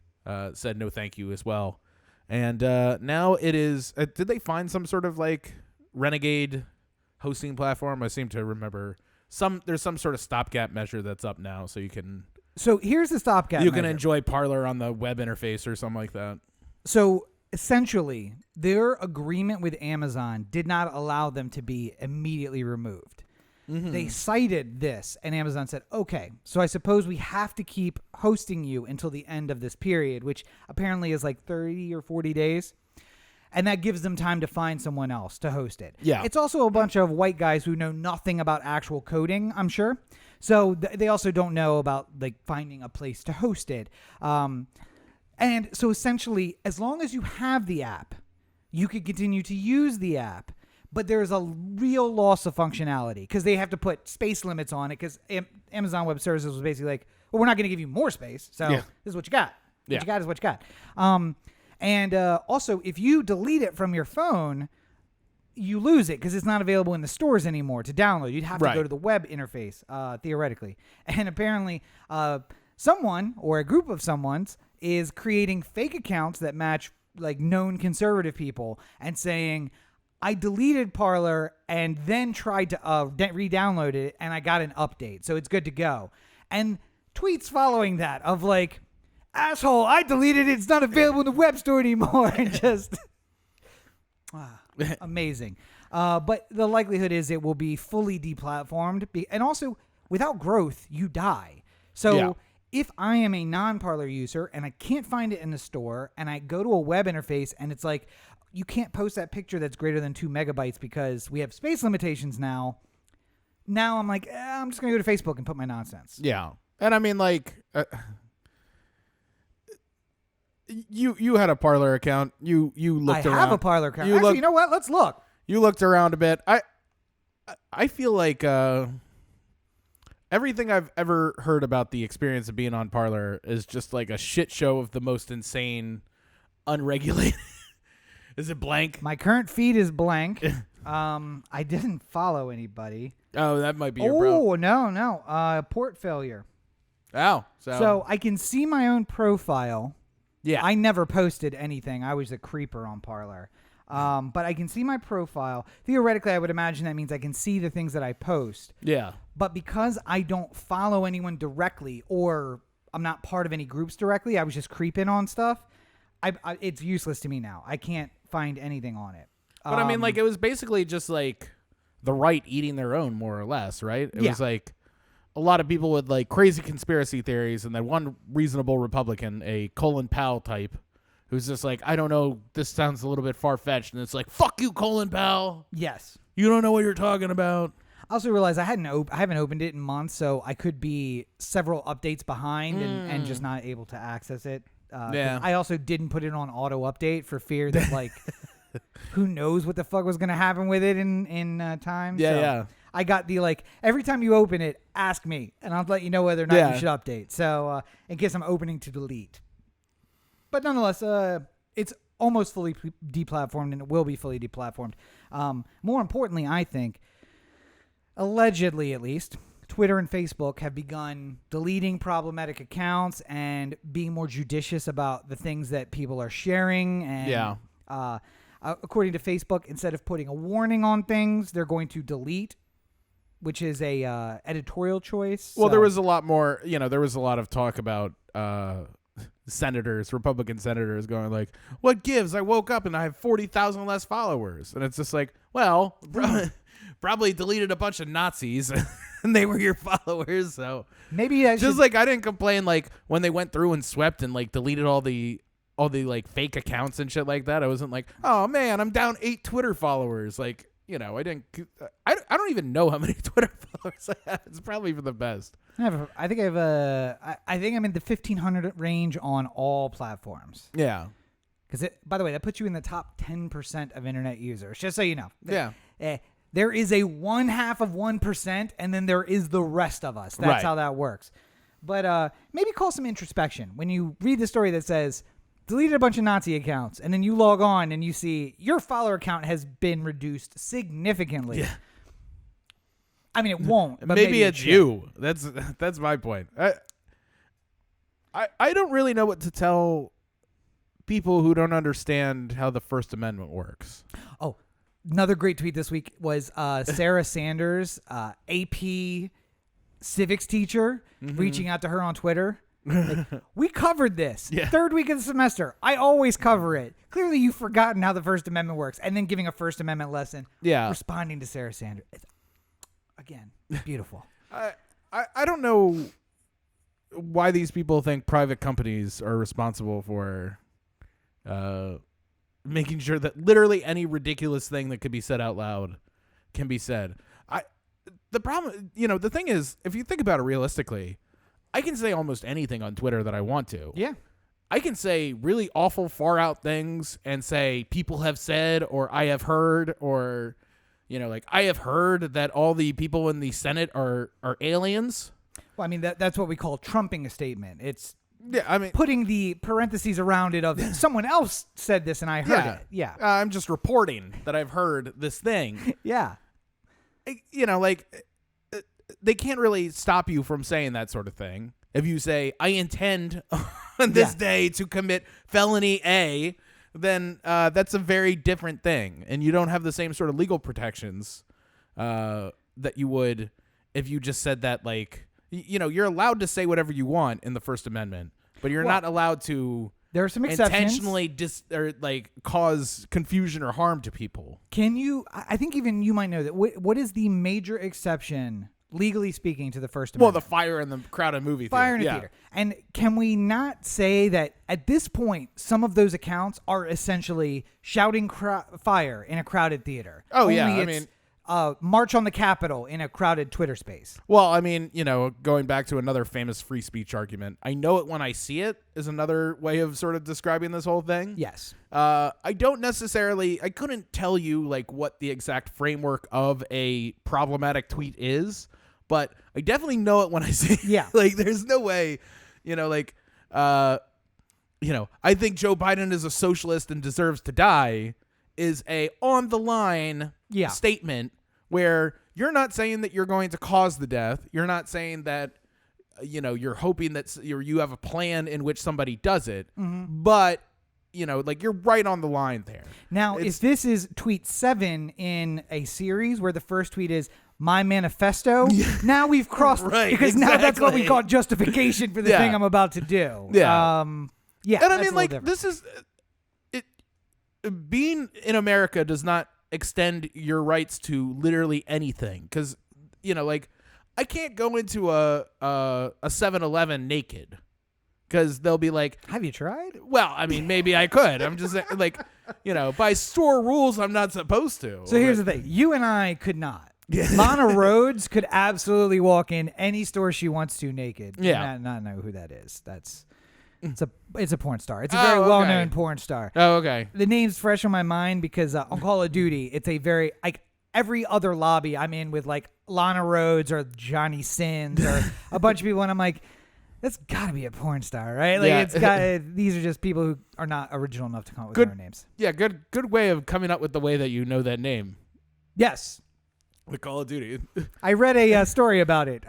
said no thank you as well. And now it is... did they find some sort of like renegade hosting platform? I seem to remember there's some sort of stopgap measure that's up now, so you can... So here's the stopgap You can enjoy Parler on the web interface or something like that. So essentially, their agreement with Amazon did not allow them to be immediately removed. Mm-hmm. They cited this, and Amazon said, okay, so I suppose we have to keep hosting you until the end of this period, which apparently is like 30 or 40 days. And that gives them time to find someone else to host it. Yeah. It's also a bunch of white guys who know nothing about actual coding, I'm sure. So they also don't know about like finding a place to host it. And so essentially, as long as you have the app, you can continue to use the app. But there's a real loss of functionality because they have to put space limits on it because Amazon Web Services was basically like, well, we're not going to give you more space. So this is what you got. What you got is what you got. And also, if you delete it from your phone, you lose it because it's not available in the stores anymore to download. You'd have to go to the web interface, theoretically. And apparently, someone or a group of someones is creating fake accounts that match like known conservative people and saying, I deleted Parler and then tried to re-download it, and I got an update, so it's good to go. And tweets following that of like, asshole, I deleted it. It's not available in the web store anymore. And just amazing. But the likelihood is it will be fully deplatformed. And also, without growth, you die. So if I am a non-Parler user and I can't find it in the store and I go to a web interface and it's like, you can't post that picture that's greater than 2 megabytes because we have space limitations now. Now I'm like, I'm just going to go to Facebook and put my nonsense. Yeah. And I mean, like... You had a Parler account. You looked around. I have a Parler account. Actually, you know what? Let's look. You looked around a bit. I feel like everything I've ever heard about the experience of being on Parler is just like a shit show of the most insane, unregulated. Is it blank? My current feed is blank. I didn't follow anybody. Oh, that might be your bro. Oh, no. Port failure. Oh, So I can see my own profile. yeah. I never posted anything. I was a creeper on Parler. But I can see my profile. Theoretically, I would imagine that means I can see the things that I post. Yeah. But because I don't follow anyone directly or I'm not part of any groups directly, I was just creeping on stuff. It's useless to me now. I can't find anything on it. But I mean, like, it was basically just like the right eating their own, more or less, right? It was like a lot of people with like crazy conspiracy theories, and then one reasonable Republican, a Colin Powell type, who's just like, I don't know, this sounds a little bit far-fetched, and it's like, fuck you, Colin Powell. Yes. You don't know what you're talking about. I also realized I haven't opened it in months, so I could be several updates behind and just not able to access it. Yeah. I also didn't put it on auto update for fear that like who knows what the fuck was going to happen with it in time. Yeah, so yeah. I got the like every time you open it, ask me, and I'll let you know whether or not you should update. So in case I'm opening to delete. But nonetheless, it's almost fully deplatformed, and it will be fully deplatformed. More importantly, I think, allegedly at least, Twitter and Facebook have begun deleting problematic accounts and being more judicious about the things that people are sharing. And according to Facebook, instead of putting a warning on things, they're going to delete, which is a editorial choice. Well, there was a lot more, there was a lot of talk about Republican senators going like, what gives? I woke up and I have 40,000 less followers. And it's just like, well, probably deleted a bunch of Nazis and they were your followers. So maybe I just like, I didn't complain like when they went through and swept and like deleted all the like fake accounts and shit like that. I wasn't like, oh man, I'm down 8 Twitter followers. Like, I don't even know how many Twitter followers I have. It's probably for the best. I think I'm in the 1,500 range on all platforms. Yeah. Because by the way, that puts you in the top 10% of internet users. Just so you know. Yeah. There is a 0.1%, and then there is the rest of us. That's how that works. But maybe call some introspection when you read the story that says deleted a bunch of Nazi accounts, and then you log on and you see your follower count has been reduced significantly. Yeah. I mean, it won't. But maybe it's you. That's my point. I don't really know what to tell people who don't understand how the First Amendment works. Oh, another great tweet this week was Sarah Sanders, AP civics teacher, reaching out to her on Twitter. Like, we covered this. Yeah. 3rd week of the semester. I always cover it. Clearly, you've forgotten how the First Amendment works. And then giving a First Amendment lesson. Yeah. Responding to Sarah Sanders. Again, beautiful. I don't know why these people think private companies are responsible for making sure that literally any ridiculous thing that could be said out loud can be said. The problem, the thing is, if you think about it realistically, I can say almost anything on Twitter that I want to. Yeah. I can say really awful, far out things and say people have said or I have heard or, like I have heard that all the people in the Senate are aliens. Well, I mean, that's what we call trumping a statement. It's I mean, putting the parentheses around it of someone else said this and I heard it. Yeah. I'm just reporting that I've heard this thing. Yeah. They can't really stop you from saying that sort of thing. If you say, I intend on this day to commit felony A, then that's a very different thing. And you don't have the same sort of legal protections that you would if you just said that, like, you're allowed to say whatever you want in the First Amendment, but you're not allowed to there are some exceptions. Intentionally cause confusion or harm to people. Can you, I think even you might know that, what is the major exception legally speaking to the First Amendment? Well, the fire in the crowded movie theater. Fire in a theater. And can we not say that at this point, some of those accounts are essentially shouting fire in a crowded theater? Oh, Only yeah. I it's, mean, march on the Capitol in a crowded Twitter space. Well, I mean, going back to another famous free speech argument, I know it when I see it is another way of sort of describing this whole thing. Yes. I couldn't tell you like what the exact framework of a problematic tweet is, but I definitely know it when I see it. Yeah. Like there's no way, I think Joe Biden is a socialist and deserves to die is a on the line statement where you're not saying that you're going to cause the death. You're not saying that, you're hoping that you have a plan in which somebody does it, but like you're right on the line there. Now, if this is tweet 7 in a series where the first tweet is my manifesto, now we've crossed, because now that's what we call justification for the thing I'm about to do. Yeah. And I mean, like, this is it. Being in America does not extend your rights to literally anything, because like I can't go into a 7-Eleven naked. Because they'll be like, have you tried? Well, I mean, maybe I could. I'm just like, by store rules, I'm not supposed to. So here's the thing. You and I could not. Lana Rhodes could absolutely walk in any store she wants to naked. Yeah. Not know who that is. It's a porn star. It's a very well-known porn star. Oh, okay. The name's fresh on my mind because on Call of Duty, it's a very, like, every other lobby I'm in with, like, Lana Rhodes or Johnny Sins or a bunch of people, and I'm like, that's got to be a porn star, right? Like it's got. These are just people who are not original enough to come up with their own names. Yeah, good way of coming up with the way that you know that name. Yes. The Call of Duty. I read a story about it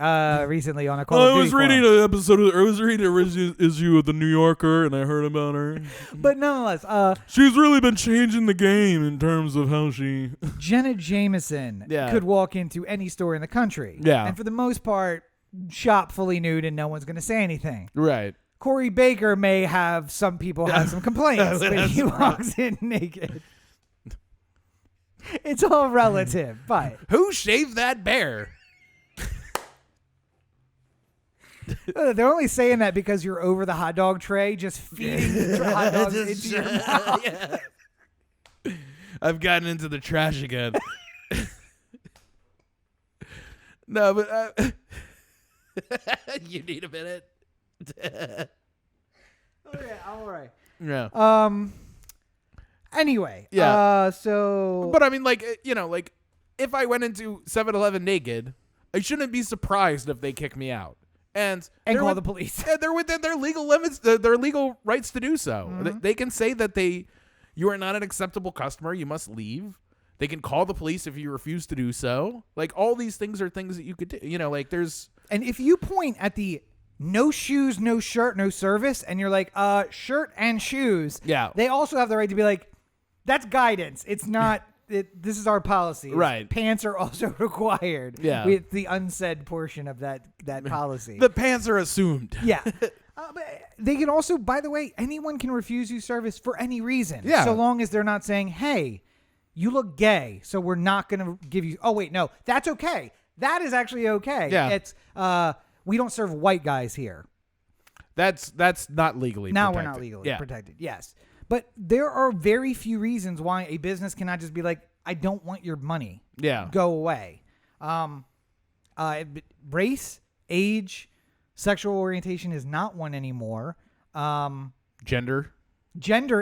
recently on a Call of Duty. I was reading an episode. I was reading an issue of the New Yorker, and I heard about her. But nonetheless, she's really been changing the game in terms of how she. Jenna Jameson could walk into any store in the country. Yeah, and for the most part, shop fully nude and no one's going to say anything. Right. Corey Baker may have some people have some complaints, but he walks in naked. It's all relative, but who shaved that bear? They're only saying that because you're over the hot dog tray, just feeding hot dogs into your mouth. Yeah. I've gotten into the trash again. No, but. You need a minute. Okay, all right. Yeah. Anyway. Yeah. So. But I mean, like, like, if I went into 7-Eleven naked, I shouldn't be surprised if they kick me out and call the police. They're within their legal limits, their legal rights to do so. Mm-hmm. They can say that you are not an acceptable customer. You must leave. They can call the police if you refuse to do so. Like, all these things are things that you could do. Like, there's. And if you point at the no shoes, no shirt, no service, and you're like, shirt and shoes, they also have the right to be like, that's guidance. It's not, this is our policy. Right. Pants are also required. Yeah. With the unsaid portion of that policy. The pants are assumed. Yeah. But they can also, by the way, anyone can refuse you service for any reason. Yeah. So long as they're not saying, hey, you look gay, so we're not going to give you, oh, wait, no, that's okay. That is actually okay. Yeah. It's we don't serve white guys here. That's not legally now protected. We're not legally protected. Yes. But there are very few reasons why a business cannot just be like, I don't want your money. Yeah. Go away. Race, age, sexual orientation is not one anymore. Gender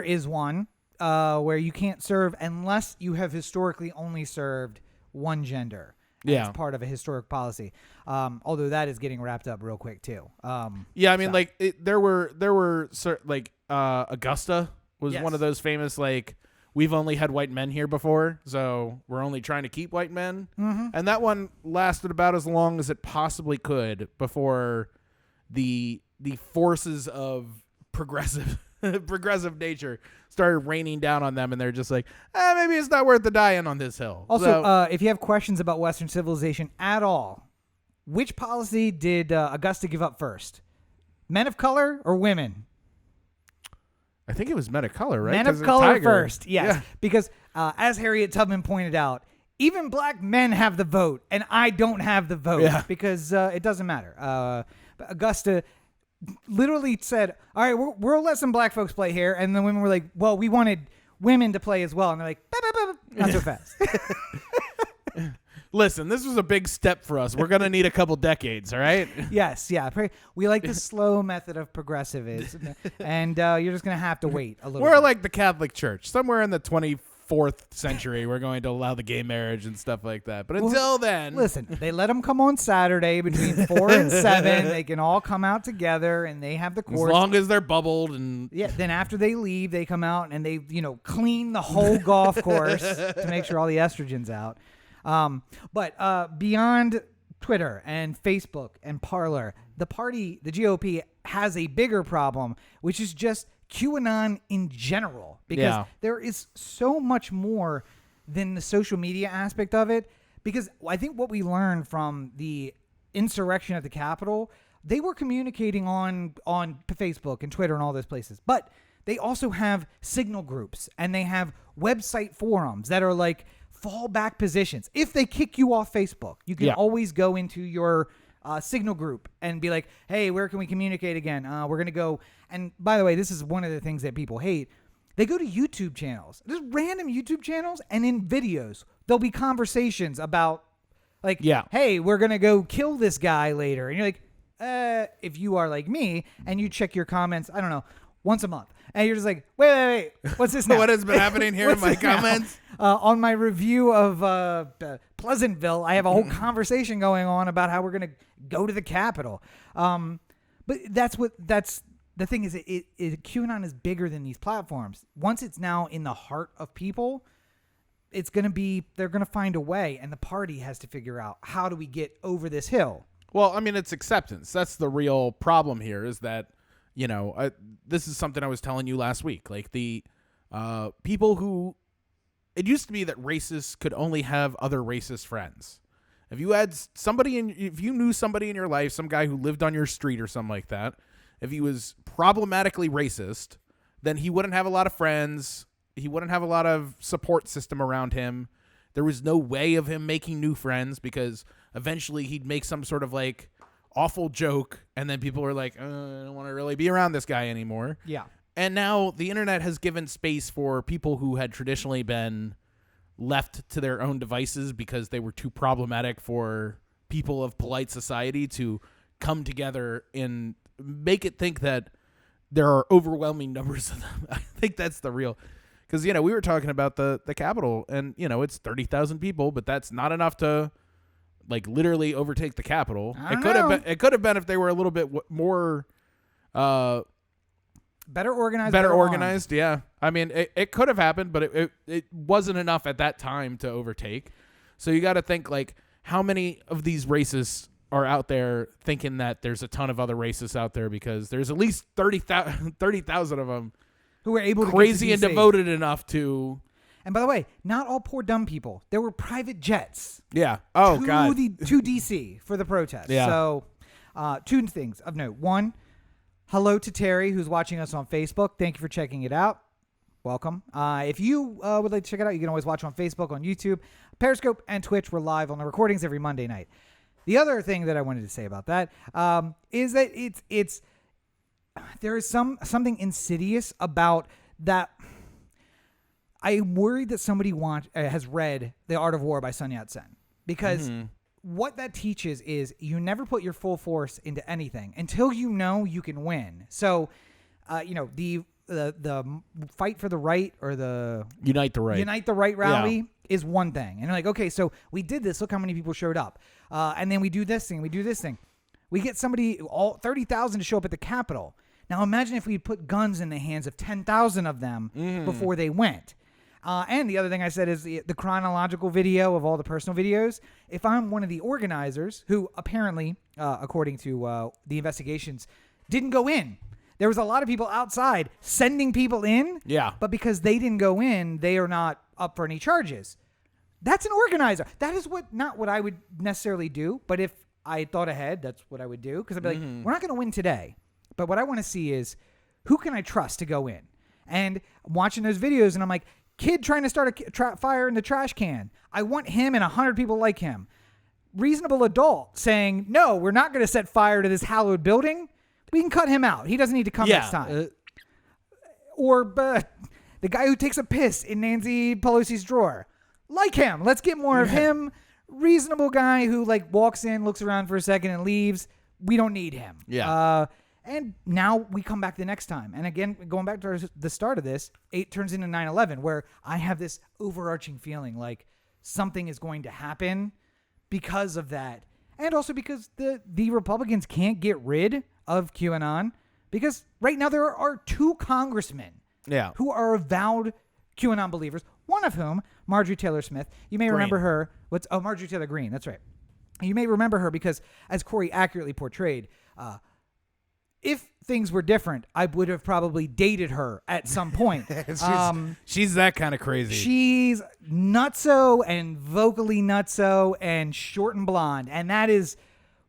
is one where you can't serve unless you have historically only served one gender. It's part of a historic policy. Although that is getting wrapped up real quick too. Yeah, I mean, like there were like Augusta was one of those famous, like, we've only had white men here before, so we're only trying to keep white men. Mm-hmm. And that one lasted about as long as it possibly could before the forces of progressive nature started raining down on them, and they're just like, maybe it's not worth the dying on this hill. Also, if you have questions about Western civilization at all, which policy did Augusta give up first? Men of color or women? I think it was men of color, right? Men of color first, yes. Yeah. Because as Harriet Tubman pointed out, even black men have the vote, and I don't have the vote because it doesn't matter. But Augusta literally said, all right, we'll let some black folks play here. And the women were like, well, we wanted women to play as well. And they're like, not so fast. Listen, this was a big step for us. We're going to need a couple decades, all right? Yes, yeah. We like the slow method of progressivism. And you're just going to have to wait a little bit. We're like the Catholic Church, somewhere in the 25th 4th century, we're going to allow the gay marriage and stuff like that. But until then, listen, they let them come on Saturday between 4 and 7. They can all come out together, and they have the course. As long as they're bubbled and then after they leave, they come out and they clean the whole golf course to make sure all the estrogen's out. But beyond Twitter and Facebook and Parler, the GOP has a bigger problem, which is just QAnon in general, because there is so much more than the social media aspect of it. Because I think what we learned from the insurrection at the Capitol, they were communicating on Facebook and Twitter and all those places, but they also have signal groups and they have website forums that are like fallback positions. If they kick you off Facebook, you can always go into your signal group and be like, hey, where can we communicate again? We're going to go. And by the way, this is one of the things that people hate. They go to YouTube channels, just random YouTube channels, and in videos, there'll be conversations about like, hey, we're going to go kill this guy later. And you're like, if you are like me and you check your comments, I don't know, once a month. And you're just like, wait, what's this now? What has been happening here in my comments? On my review of Pleasantville, I have a whole conversation going on about how we're going to go to the Capitol. But that's the thing is, QAnon is bigger than these platforms. Once it's now in the heart of people, they're going to find a way, and the party has to figure out, how do we get over this hill? Well, I mean, it's acceptance. That's the real problem here, is that, this is something I was telling you last week. Like the people who, it used to be that racists could only have other racist friends. If you had if you knew somebody in your life, some guy who lived on your street or something like that, if he was problematically racist, then he wouldn't have a lot of friends. He wouldn't have a lot of support system around him. There was no way of him making new friends, because eventually he'd make some sort of like awful joke, and then people were like, I don't want to really be around this guy anymore. Yeah. And now the internet has given space for people who had traditionally been left to their own devices because they were too problematic for people of polite society to come together and make it think that there are overwhelming numbers of them. I think that's the real, because, we were talking about the Capitol, and, it's 30,000 people, but that's not enough to like literally overtake the Capitol. It could have been if they were a little bit more better organized. Better organized, yeah. I mean, it could have happened, but it wasn't enough at that time to overtake. So you got to think, like, how many of these racists are out there thinking that there's a ton of other racists out there, because there's at least 30,000 of them who were able to crazy and devoted enough to. And by the way, not all poor dumb people. There were private jets. Yeah. Oh, God. To D.C. for the protest. Yeah. So, 2 things of note. 1, hello to Terry, who's watching us on Facebook. Thank you for checking it out. Welcome. If you would like to check it out, you can always watch on Facebook, on YouTube, Periscope, and Twitch. We're live on the recordings every Monday night. The other thing that I wanted to say about that is that there is something insidious about that. I'm worried that somebody has read The Art of War by Sun Yat-sen, because what that teaches is you never put your full force into anything until you know you can win. So, the fight for the right, or the Unite the Right rally is one thing. And you're like, okay, so we did this. Look how many people showed up. And then we do this thing. We get somebody, all 30,000 to show up at the Capitol. Now imagine if we put guns in the hands of 10,000 of them before they went. And the other thing I said is the chronological video of all the personal videos. If I'm one of the organizers, who apparently, according to the investigations, didn't go in. There was a lot of people outside sending people in. Yeah. But because they didn't go in, they are not up for any charges. That's an organizer. That is not what I would necessarily do. But if I thought ahead, that's what I would do. Because I'd be like, we're not going to win today. But what I want to see is, who can I trust to go in? And I'm watching those videos, and I'm like, kid trying to start a fire in the trash can. I want him and 100 people like him. Reasonable adult saying, no, we're not going to set fire to this hallowed building. We can cut him out. He doesn't need to come next time. Or the guy who takes a piss in Nancy Pelosi's drawer. Like him. Let's get more of him. Reasonable guy who walks in, looks around for a second, and leaves. We don't need him. Yeah. And now we come back the next time. And again, going back to the start of this, it turns into 9/11, where I have this overarching feeling like something is going to happen because of that. And also because the Republicans can't get rid of QAnon, because right now there are 2 congressmen who are avowed QAnon believers, one of whom, Marjorie Taylor Smith. You may remember her. Marjorie Taylor Greene. That's right. You may remember her because, as Corey accurately portrayed, if things were different, I would have probably dated her at some point. She's that kind of crazy. She's nutso and vocally nutso and short and blonde. And that's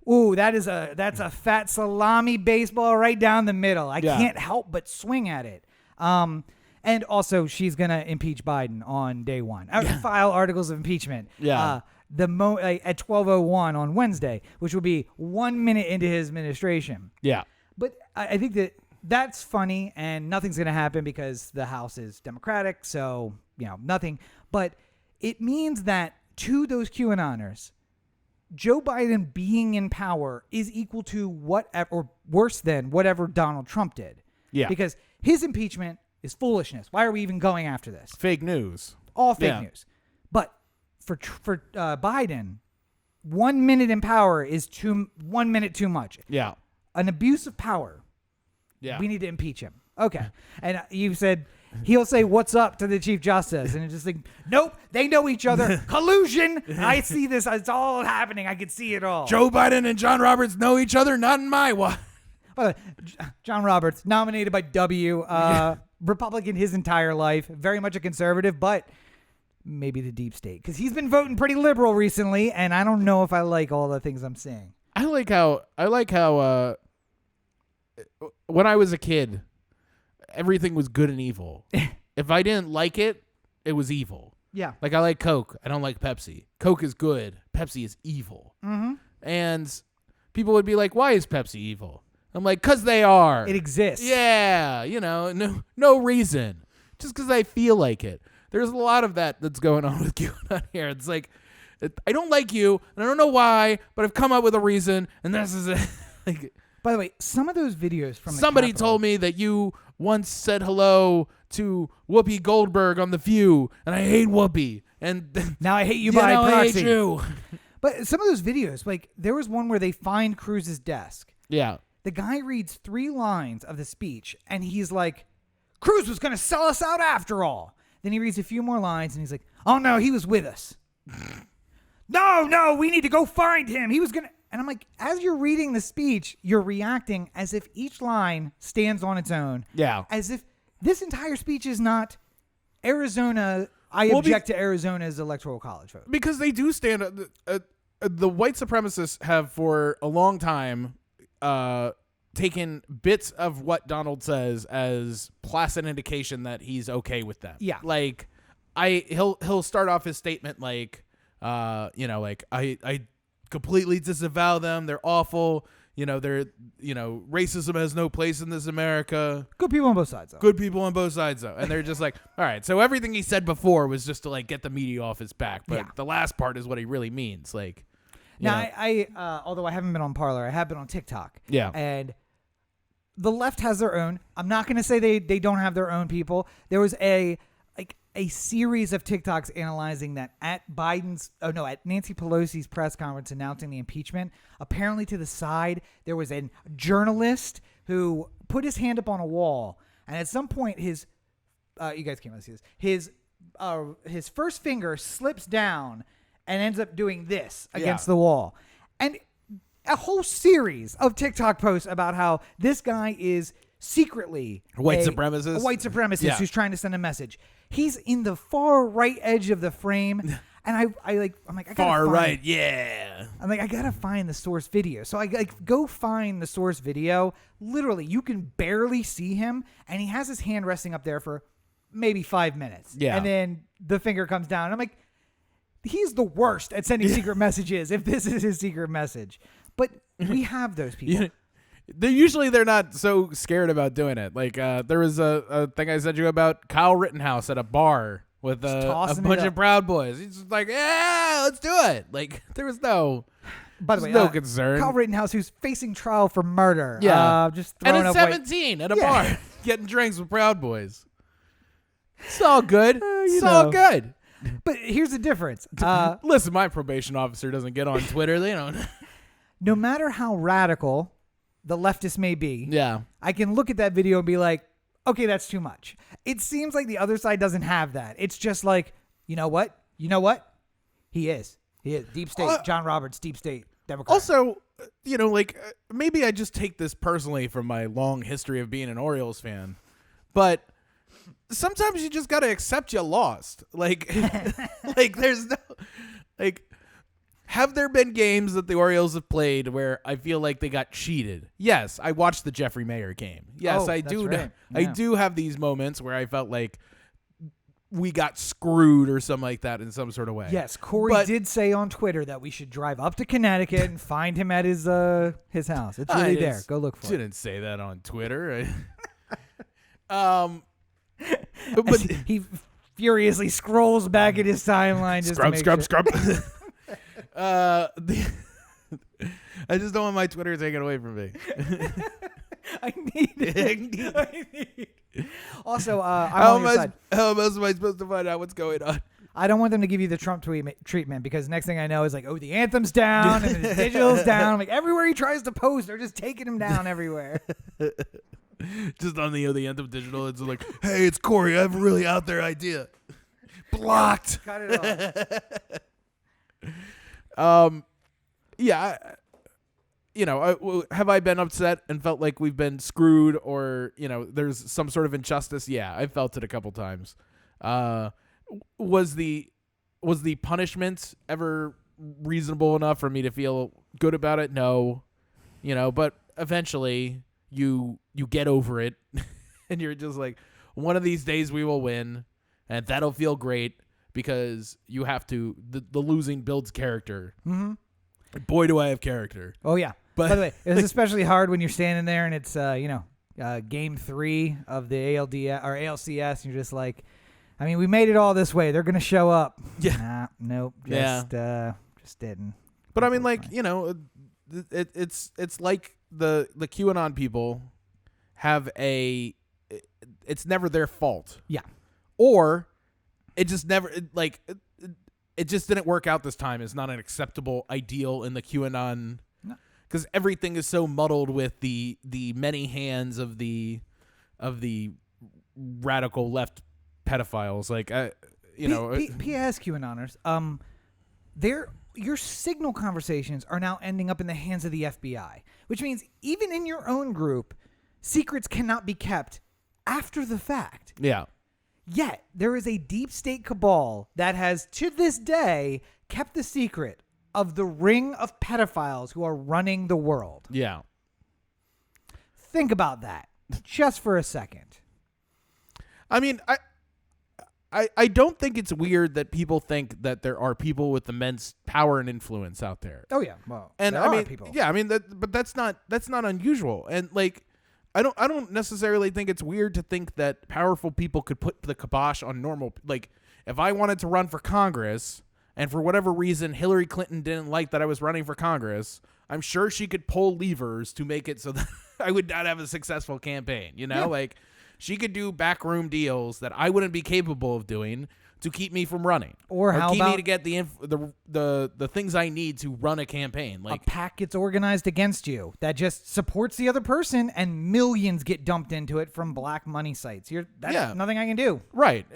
a fat salami baseball right down the middle. I can't help but swing at it. And also, she's going to impeach Biden on day one. File articles of impeachment. At 12:01 on Wednesday, which will be 1 minute into his administration. Yeah. But I think that's funny, and nothing's going to happen because the House is Democratic, so, nothing. But it means that to those QAnoners, Joe Biden being in power is equal to whatever, or worse than whatever Donald Trump did. Yeah. Because his impeachment is foolishness. Why are we even going after this? Fake news. All fake news. But for Biden, 1 minute in power is 1 minute too much. Yeah. An abuse of power. Yeah. We need to impeach him. Okay. And you said he'll say, "What's up?" to the Chief Justice. And it's just like, nope, they know each other. Collusion. I see this. It's all happening. I can see it all. Joe Biden and John Roberts know each other, not in my watch. By the way, John Roberts, nominated by W, Republican his entire life, very much a conservative, but maybe the deep state. Because he's been voting pretty liberal recently, and I don't know if I like all the things I'm seeing. I like how when I was a kid, everything was good and evil. If I didn't like it, it was evil. Yeah. Like, I like Coke. I don't like Pepsi. Coke is good. Pepsi is evil. Mm-hmm. And people would be like, why is Pepsi evil? I'm like, because they are. It exists. Yeah. No reason. Just because I feel like it. There's a lot of that's going on with QAnon here. It's like, I don't like you, and I don't know why, but I've come up with a reason, and this is it. By the way, some of those videos from somebody told me that you once said hello to Whoopi Goldberg on The View, and I hate Whoopi, and now I hate you by proxy. I hate you. But some of those videos, like there was one where they find Cruz's desk. Yeah. The guy reads 3 lines of the speech, and he's like, "Cruz was going to sell us out after all." Then he reads a few more lines, and he's like, "Oh no, he was with us." No, we need to go find him. He was going to... And I'm like, as you're reading the speech, you're reacting as if each line stands on its own. Yeah. As if this entire speech is not Arizona. I object to Arizona's electoral college vote. Because they do stand... the white supremacists have for a long time taken bits of what Donald says as placid indication that he's okay with them. Yeah. Like, he'll start off his statement like... I completely disavow them. They're awful. Racism has no place in this America. Good people on both sides, though. Good people on both sides, though. And they're just like, all right, so everything he said before was just to, like, get the media off his back. But the last part is what he really means. Like, now, I although I haven't been on Parler, I have been on TikTok. Yeah. And the left has their own. I'm not going to say they don't have their own people. There was a series of TikToks analyzing that at Nancy Pelosi's press conference announcing the impeachment, apparently to the side, there was a journalist who put his hand up on a wall. And at some point, you guys can't really see this, his first finger slips down and ends up doing this against the wall. And a whole series of TikTok posts about how this guy is secretly a white supremacist who's trying to send a message. He's in the far right edge of the frame, and I'm like, I gotta far find, right, yeah. I'm like, I gotta find the source video. So I go find the source video. Literally, you can barely see him, and he has his hand resting up there for maybe 5 minutes. Yeah, and then the finger comes down. And I'm like, he's the worst at sending secret messages. If this is his secret message, but we have those people. They're not so scared about doing it. Like there was a thing I sent you about Kyle Rittenhouse at a bar with a bunch of Proud Boys. He's just like, yeah, let's do it. Like there was no. By the way, no concern. Kyle Rittenhouse, who's facing trial for murder. Yeah. Just and throwing at up 17 at a bar getting drinks with Proud Boys. It's all good. It's know. all good. But here's the difference. Listen, my probation officer doesn't get on Twitter. They don't. No matter how radical the leftist may be, Yeah. I can look at that video and be like, okay, that's too much. It seems like the other side doesn't have that. It's just like, you know what? You know what? He is. Deep state. John Roberts, deep state Democrat. Also, like maybe I just take this personally from my long history of being an Orioles fan, but sometimes you just got to accept you lost. Like, there's no, have there been games that the Orioles have played where I feel like they got cheated? Yes, I watched the Jeffrey Mayer game. Yes, I do. Right. I do have these moments where I felt like we got screwed or something like that in some sort of way. Yes, Corey did say on Twitter that we should drive up to Connecticut and find him at his house. It's really there. Go look for it. Didn't say that on Twitter. But he furiously scrolls back at his timeline. Just scrub. I just don't want my Twitter taken away from me. I need it. Also, how am I supposed to find out what's going on? I don't want them to give you the Trump treatment because next thing I know is like, oh, the anthem's down and his digital's down. I'm like, everywhere he tries to post, they're just taking him down everywhere. Just on the Anthem digital, it's like, hey, it's Corey. I have a really out there idea. Blocked. Cut it off. Have I been upset and felt like we've been screwed or, there's some sort of injustice? Yeah, I felt it a couple times. Was the punishment ever reasonable enough for me to feel good about it? No. But eventually you get over it and you're just like, one of these days we will win and that'll feel great because you have to, the losing builds character. Mm-hmm. Boy, do I have character. Oh, yeah. But by the way, it's especially hard when you're standing there and it's, game 3 of the ALCS. And you're just like, I mean, we made it all this way. They're going to show up. Yeah. Nope. Just didn't. But I mean, it's like the QAnon people have it's never their fault. Yeah. Or it just never, it just didn't work out this time. It's not an acceptable ideal in the QAnon, because everything is so muddled with the many hands of the radical left pedophiles. P.S. QAnoners, your signal conversations are now ending up in the hands of the FBI, which means even in your own group, secrets cannot be kept after the fact. Yeah. Yet, there is a deep state cabal that has, to this day, kept the secret of the ring of pedophiles who are running the world. Yeah. Think about that just for a second. I mean, I don't think it's weird that people think that there are people with immense power and influence out there. Oh, yeah. Well, and there are people. Yeah, I mean, but that's not unusual. And, I don't necessarily think it's weird to think that powerful people could put the kibosh on normal. If I wanted to run for Congress and for whatever reason Hillary Clinton didn't like that I was running for Congress, I'm sure she could pull levers to make it so that I would not have a successful campaign. Yeah. She could do backroom deals that I wouldn't be capable of doing to keep me from running, or how keep about me to get the things I need to run a campaign. A PAC gets organized against you that just supports the other person, and millions get dumped into it from black money sites. That's nothing I can do. Right.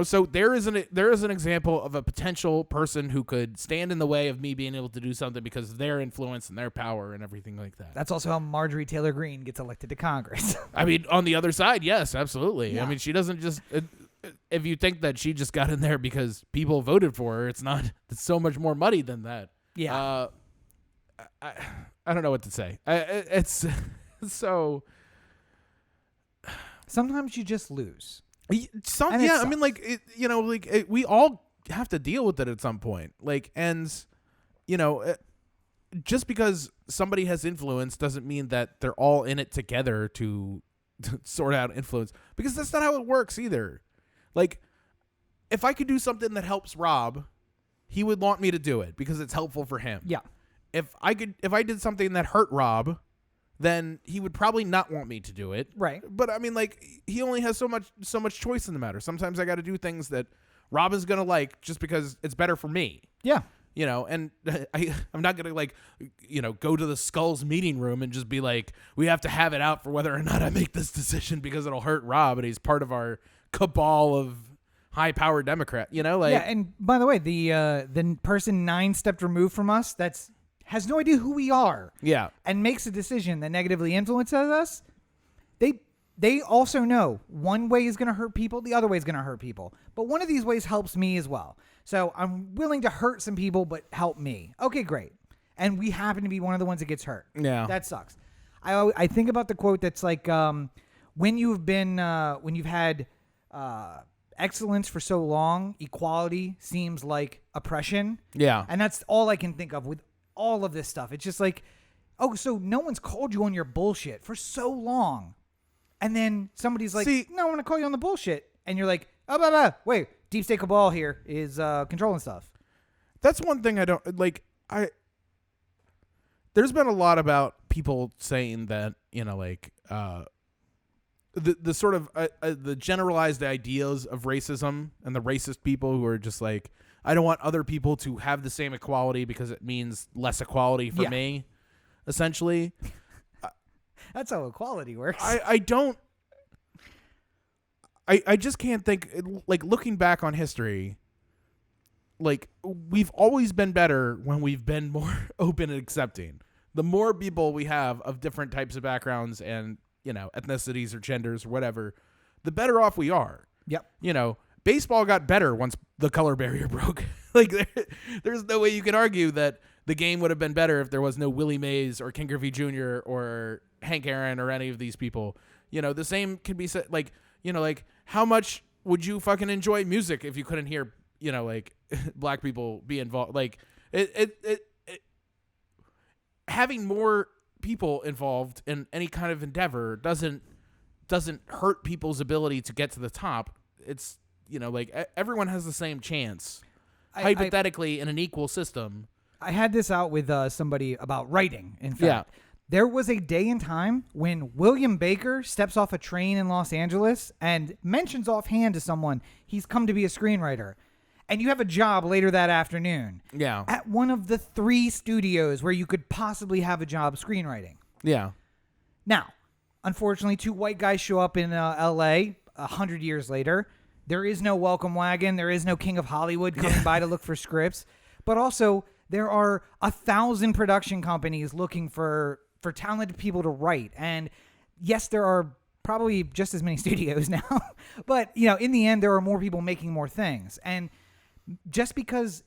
So there is an example of a potential person who could stand in the way of me being able to do something because of their influence and their power and everything like that. That's also how Marjorie Taylor Greene gets elected to Congress. I mean, on the other side, yes, absolutely. Yeah. I mean, she doesn't just. If you think that she just got in there because people voted for her, it's so much more muddy than that. Yeah. I don't know what to say. It's so. Sometimes you just lose. I mean, we all have to deal with it at some point. Just because somebody has influence doesn't mean that they're all in it together to sort out influence, because that's not how it works either. If I could do something that helps Rob, he would want me to do it because it's helpful for him. Yeah. if I did something that hurt Rob, then he would probably not want me to do it. Right. But I mean, like, he only has so much choice in the matter. Sometimes I got to do things that Rob is gonna like just because it's better for me. Yeah. You know, and I'm not gonna like, you know, go to the Skulls meeting room and just be like, we have to have it out for whether or not I make this decision because it'll hurt Rob and he's part of our cabal of high-powered Democrat. You know, like, yeah. And by the way, the person 9 steps removed from us has no idea who we are. Yeah. And makes a decision that negatively influences us. They also know one way is going to hurt people, the other way is going to hurt people. But one of these ways helps me as well. So I'm willing to hurt some people, but help me. Okay, great. And we happen to be one of the ones that gets hurt. Yeah. That sucks. I think about the quote that's like, when you've had excellence for so long, equality seems like oppression. Yeah. And that's all I can think of with all of this stuff. It's just like, oh, so no one's called you on your bullshit for so long. And then somebody's like, no, I'm going to call you on the bullshit. And you're like, wait, deep state cabal here is controlling stuff. That's one thing I don't like. There's been a lot about people saying that, you know, like, the sort of the generalized ideas of racism and the racist people who are just like, I don't want other people to have the same equality because it means less equality for me, essentially. That's how equality works. I just can't think, like, looking back on history, like, we've always been better when we've been more open and accepting. The more people we have of different types of backgrounds and, you know, ethnicities or genders or whatever, the better off we are. Yep. You know, baseball got better once the color barrier broke. Like, there's no way you can argue that the game would have been better if there was no Willie Mays or Ken Griffey Jr. or Hank Aaron or any of these people. You know, the same can be said, like, you know, like, how much would you fucking enjoy music if you couldn't hear, you know, like, black people be involved? Like, it having more people involved in any kind of endeavor doesn't hurt people's ability to get to the top. It's, you know, like, everyone has the same chance, hypothetically, in an equal system. I had this out with somebody about writing, in fact. Yeah. There was a day and time when William Baker steps off a train in Los Angeles and mentions offhand to someone he's come to be a screenwriter. And you have a job later that afternoon. Yeah. At one of the 3 studios where you could possibly have a job screenwriting. Yeah. Now, unfortunately, 2 white guys show up in L.A. 100 years later. There is no welcome wagon. There is no King of Hollywood coming by to look for scripts. But also, there are 1,000 production companies looking for talented people to write. And yes, there are probably just as many studios now. But, you know, in the end, there are more people making more things. And just because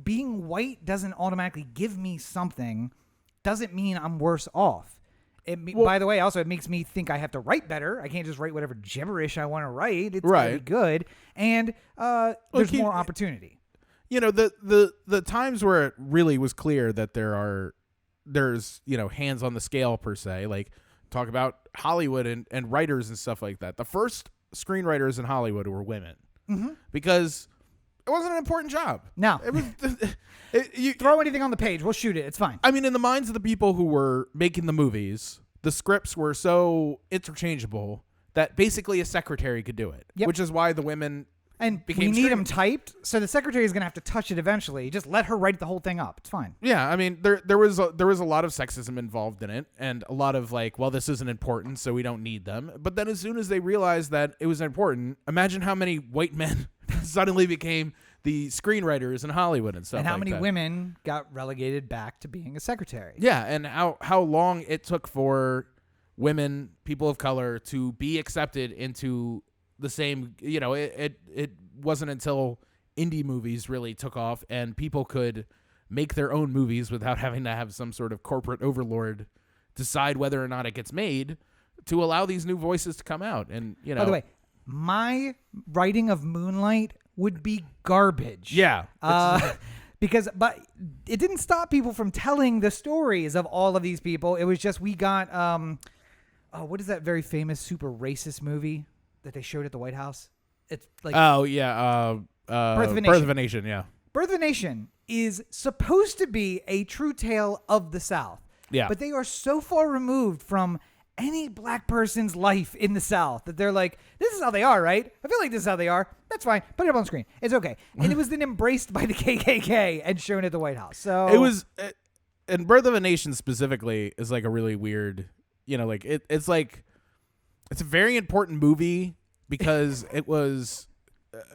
being white doesn't automatically give me something doesn't mean I'm worse off. By the way, also, it makes me think I have to write better. I can't just write whatever gibberish I want to write. It's got to be good. And there's more opportunity. You know, the times where it really was clear that there's, you know, hands on the scale, per se, like, talk about Hollywood and writers and stuff like that. The first screenwriters in Hollywood were women. Mm-hmm. Because it wasn't an important job. No. It was you throw anything on the page, we'll shoot it. It's fine. I mean, in the minds of the people who were making the movies, the scripts were so interchangeable that basically a secretary could do it. Yep. Which is why the women and we need them typed, so the secretary is going to have to touch it eventually. Just let her write the whole thing up. It's fine. Yeah, I mean, there was a lot of sexism involved in it, and a lot of, like, well, this isn't important, so we don't need them. But then as soon as they realized that it was important, imagine how many white men suddenly became the screenwriters in Hollywood and stuff. And how like many that. women got relegated back to being a secretary. Yeah, and how long it took for women, people of color, to be accepted into the same, you know, it wasn't until indie movies really took off and people could make their own movies without having to have some sort of corporate overlord decide whether or not it gets made, to allow these new voices to come out. And, you know, by the way, my writing of Moonlight would be garbage. Yeah. But it didn't stop people from telling the stories of all of these people. It was just, we got, what is that very famous super racist movie that they showed at the White House? It's like, Birth of a Nation. Yeah. Birth of a Nation is supposed to be a true tale of the South. Yeah. But they are so far removed from any black person's life in the South that they're like, this is how they are, right? I feel like this is how they are. That's fine. Put it up on screen. It's okay. And it was then embraced by the KKK and shown at the White House. So it was, and Birth of a Nation specifically is like a really weird, like it's like, it's a very important movie because it was,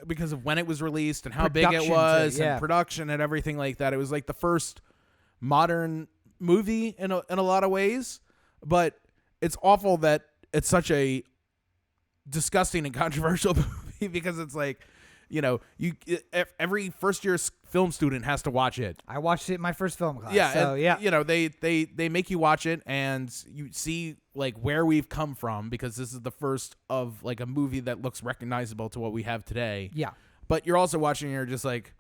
because of when it was released and how big it was and production and everything like that. It was like the first modern movie in a lot of ways, but it's awful that it's such a disgusting and controversial movie because it's like, every first year film student has to watch it. I watched it in my first film class. Yeah. So, and, they make you watch it and you see like where we've come from because this is the first of like a movie that looks recognizable to what we have today. Yeah. But you're also watching and you're just like,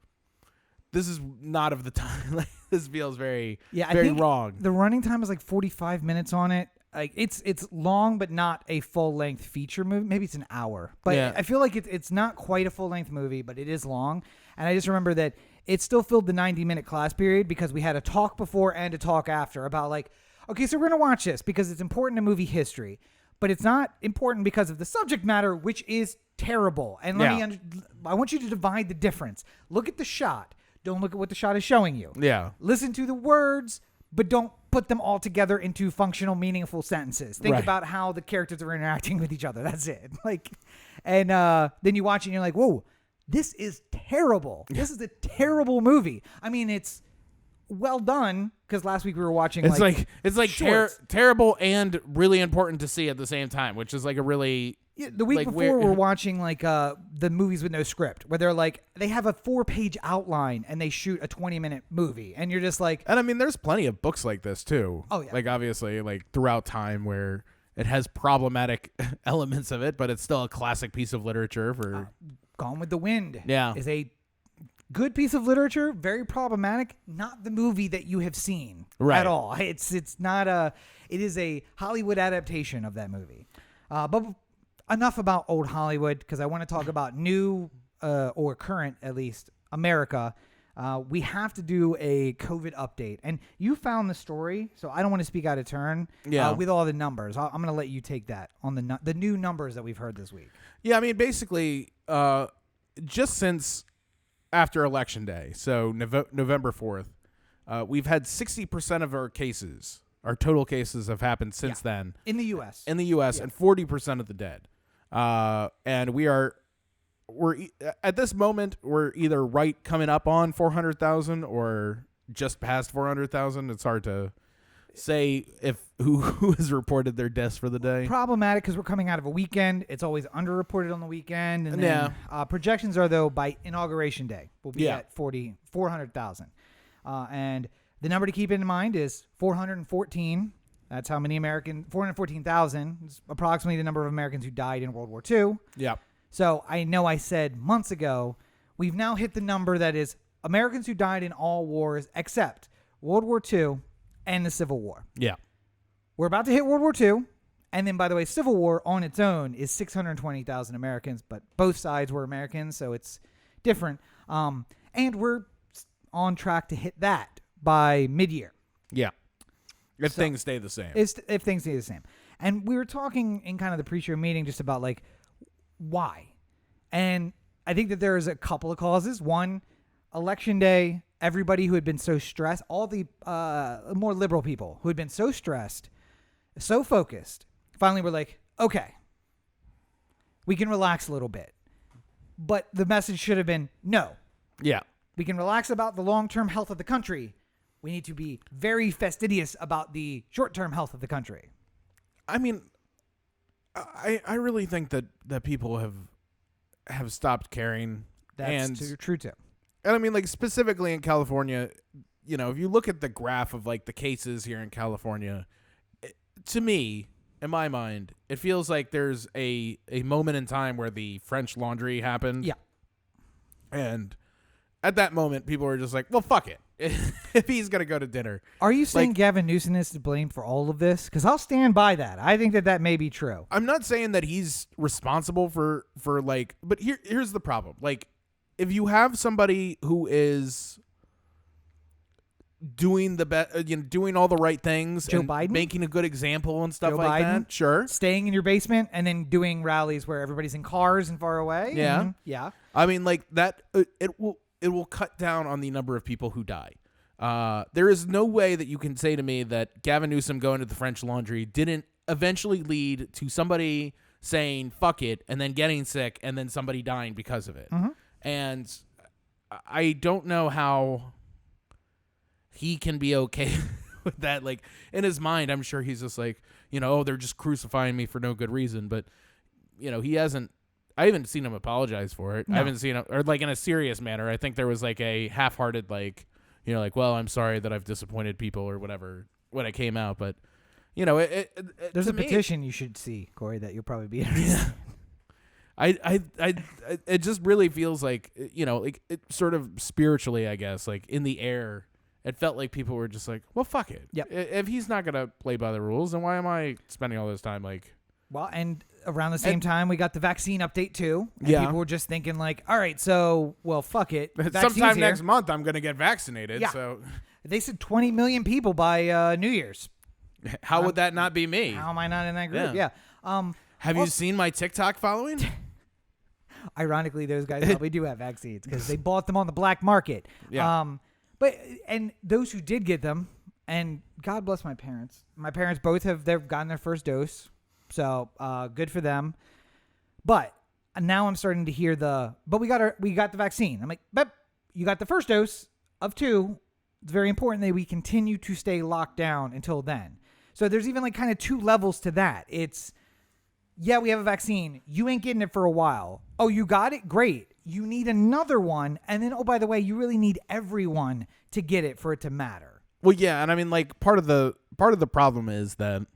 this is not of the time. Like this feels very, very wrong. The running time is like 45 minutes on it. Like it's long, but not a full length feature movie. Maybe it's an hour, but I feel like it's not quite a full length movie, but it is long. And I just remember that it still filled the 90-minute class period because we had a talk before and a talk after about like, okay, so we're going to watch this because it's important to movie history, but it's not important because of the subject matter, which is terrible. And I want you to divide the difference. Look at the shot. Don't look at what the shot is showing you. Yeah. Listen to the words, but don't put them all together into functional, meaningful sentences. Think about how the characters are interacting with each other. That's it. And then you watch it and you're like, whoa, this is terrible. This is a terrible movie. I mean, it's well done because last week we were watching. It's terrible and really important to see at the same time, which is like a really. Yeah, the week before we're watching the movies with no script where they're like they have a 4-page outline and they shoot a 20-minute movie and you're just like, and I mean there's plenty of books like this too. Oh yeah. Like obviously like throughout time where it has problematic elements of it, but it's still a classic piece of literature for Gone with the Wind. Yeah. Is a good piece of literature, very problematic, not the movie that you have seen at all. It's not it is a Hollywood adaptation of that movie. But enough about old Hollywood because I want to talk about new or current, at least, America. We have to do a COVID update. And you found the story, so I don't want to speak out of turn with all the numbers. I'm going to let you take that on the new numbers that we've heard this week. Yeah, I mean, basically, just since after Election Day, so November 4th, we've had 60% of our cases, our total cases have happened since then. In the U.S. And 40% of the dead. And we're at this moment, we're either coming up on 400,000 or just past 400,000. It's hard to say who has reported their deaths for the day. Problematic because we're coming out of a weekend. It's always underreported on the weekend. And then, projections are, though, by Inauguration Day, we'll be at 400,000. And the number to keep in mind is 414. That's how many 414,000 is approximately the number of Americans who died in World War II. Yeah. So I know I said months ago, we've now hit the number that is Americans who died in all wars except World War II and the Civil War. Yeah. We're about to hit World War II. And then, by the way, Civil War on its own is 620,000 Americans, but both sides were Americans, so it's different. And we're on track to hit that by mid-year. Yeah. If things stay the same. If things stay the same. And we were talking in kind of the pre-show meeting just about, like, why? And I think that there is a couple of causes. One, Election Day, everybody who had been so stressed, all the more liberal people who had been so stressed, so focused, finally were like, okay, we can relax a little bit. But the message should have been, no. Yeah. We can relax about the long-term health of the country. We need to be very fastidious about the short-term health of the country. I mean, I really think that people have stopped caring. That's true too. And I mean, like specifically in California, if you look at the graph of like the cases here in California, to me, in my mind, it feels like there's a moment in time where the French Laundry happened. Yeah. And at that moment, people were just like, well, fuck it. If he's going to go to dinner. Are you saying Gavin Newsom is to blame for all of this? Because I'll stand by that. I think that may be true. I'm not saying that he's responsible for like, but here's the problem. Like, if you have somebody who is doing doing all the right things, Joe and Biden? making a good example and stuff Joe like Biden? that, sure. Staying in your basement and then doing rallies where everybody's in cars and far away. Yeah. Mhm. Yeah. I mean, like that. It will cut down on the number of people who die. There is no way that you can say to me that Gavin Newsom going to the French Laundry didn't eventually lead to somebody saying fuck it and then getting sick and then somebody dying because of it. Mm-hmm. And I don't know how he can be okay with that. Like, in his mind, I'm sure he's just like, oh, they're just crucifying me for no good reason. But, he hasn't. I haven't seen him apologize for it. No. I haven't seen him, or like in a serious manner. I think there was like a half-hearted, like, well, I'm sorry that I've disappointed people or whatever when it came out. But, There's a me, petition you should see, Corey, that you'll probably be interested. it just really feels like, like it sort of spiritually, I guess, like in the air. It felt like people were just like, well, fuck it. Yep. If he's not going to play by the rules, then why am I spending all this time like... Well, and around the same time, we got the vaccine update, too. And Yeah. people were just thinking like, all right, so, well, fuck it. Sometime here. next month, I'm going to get vaccinated. Yeah. So They said 20 million people by New Year's. how would that not be me? How am I not in that group? Yeah. Yeah. Have you seen my TikTok following? Ironically, those guys probably do have vaccines because they bought them on the black market. Yeah. And those who did get them, and God bless my parents. My parents both they've gotten their first dose, so good for them. But now I'm starting to hear but we got the vaccine. I'm like, but you got the first dose of 2. It's very important that we continue to stay locked down until then. So there's even like kind of 2 levels to that. It's, yeah, we have a vaccine. You ain't getting it for a while. Oh, you got it? Great. You need another one. And then, oh, by the way, you really need everyone to get it for it to matter. Well, yeah, and I mean, like, part of the problem is that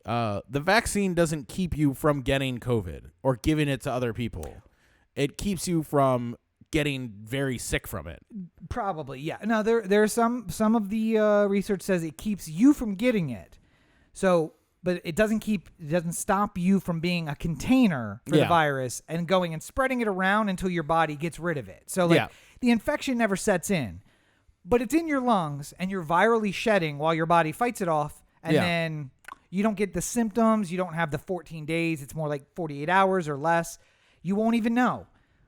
the vaccine doesn't keep you from getting COVID or giving it to other people. It keeps you from getting very sick from it. Probably, yeah. Now, there's some of the research says it keeps you from getting it. So, but it doesn't stop you from being a container for the virus and going and spreading it around until your body gets rid of it. So, like, the infection never sets in, but it's in your lungs and you're virally shedding while your body fights it off. And then you don't get the symptoms. You don't have the 14 days. It's more like 48 hours or less. You won't even know.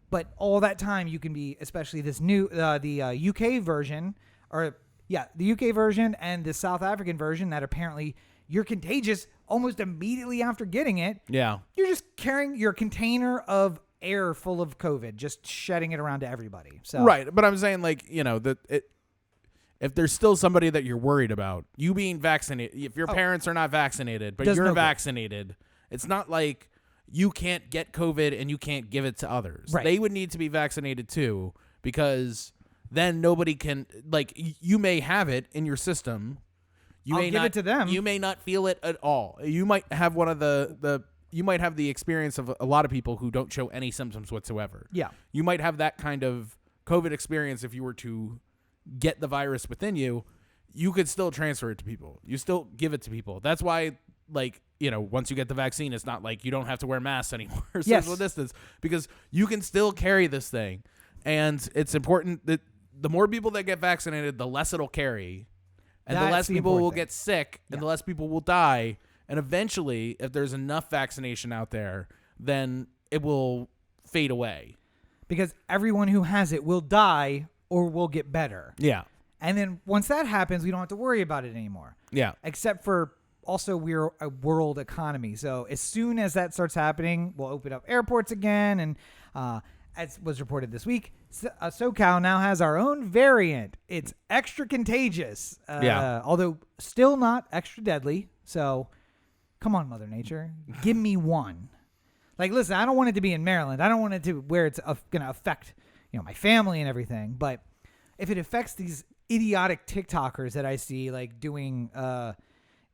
But all that time you can be, especially this new, the UK version, the UK version and the South African version that apparently you're contagious almost immediately after getting it. Yeah. You're just carrying your container of air full of COVID, just shedding it around to everybody. So Right. But I'm saying, like, if there's still somebody that you're worried about, you being vaccinated, if your parents are not vaccinated, but you're vaccinated, it's not like you can't get COVID and you can't give it to others. Right. They would need to be vaccinated too, because then nobody can, like, you may have it in your system. I'll give it to them. You may not feel it at all. You might have one of you might have the experience of a lot of people who don't show any symptoms whatsoever. Yeah. You might have that kind of COVID experience if you were to get the virus within you. You could still transfer it to people. You still give it to people. That's why, like, once you get the vaccine, it's not like you don't have to wear masks anymore or social distance, because you can still carry this thing. And it's important that the more people that get vaccinated, the less it'll carry. And the less people will get sick, and the less people will die. And eventually, if there's enough vaccination out there, then it will fade away. Because everyone who has it will die or will get better. Yeah. And then once that happens, we don't have to worry about it anymore. Yeah. Except for also we're a world economy. So as soon as that starts happening, we'll open up airports again. And as was reported this week, SoCal now has our own variant. It's extra contagious. Although still not extra deadly. So come on, Mother Nature. Give me one. Like, listen, I don't want it to be in Maryland. I don't want it to where it's going to affect, my family and everything. But if it affects these idiotic TikTokers that I see, like doing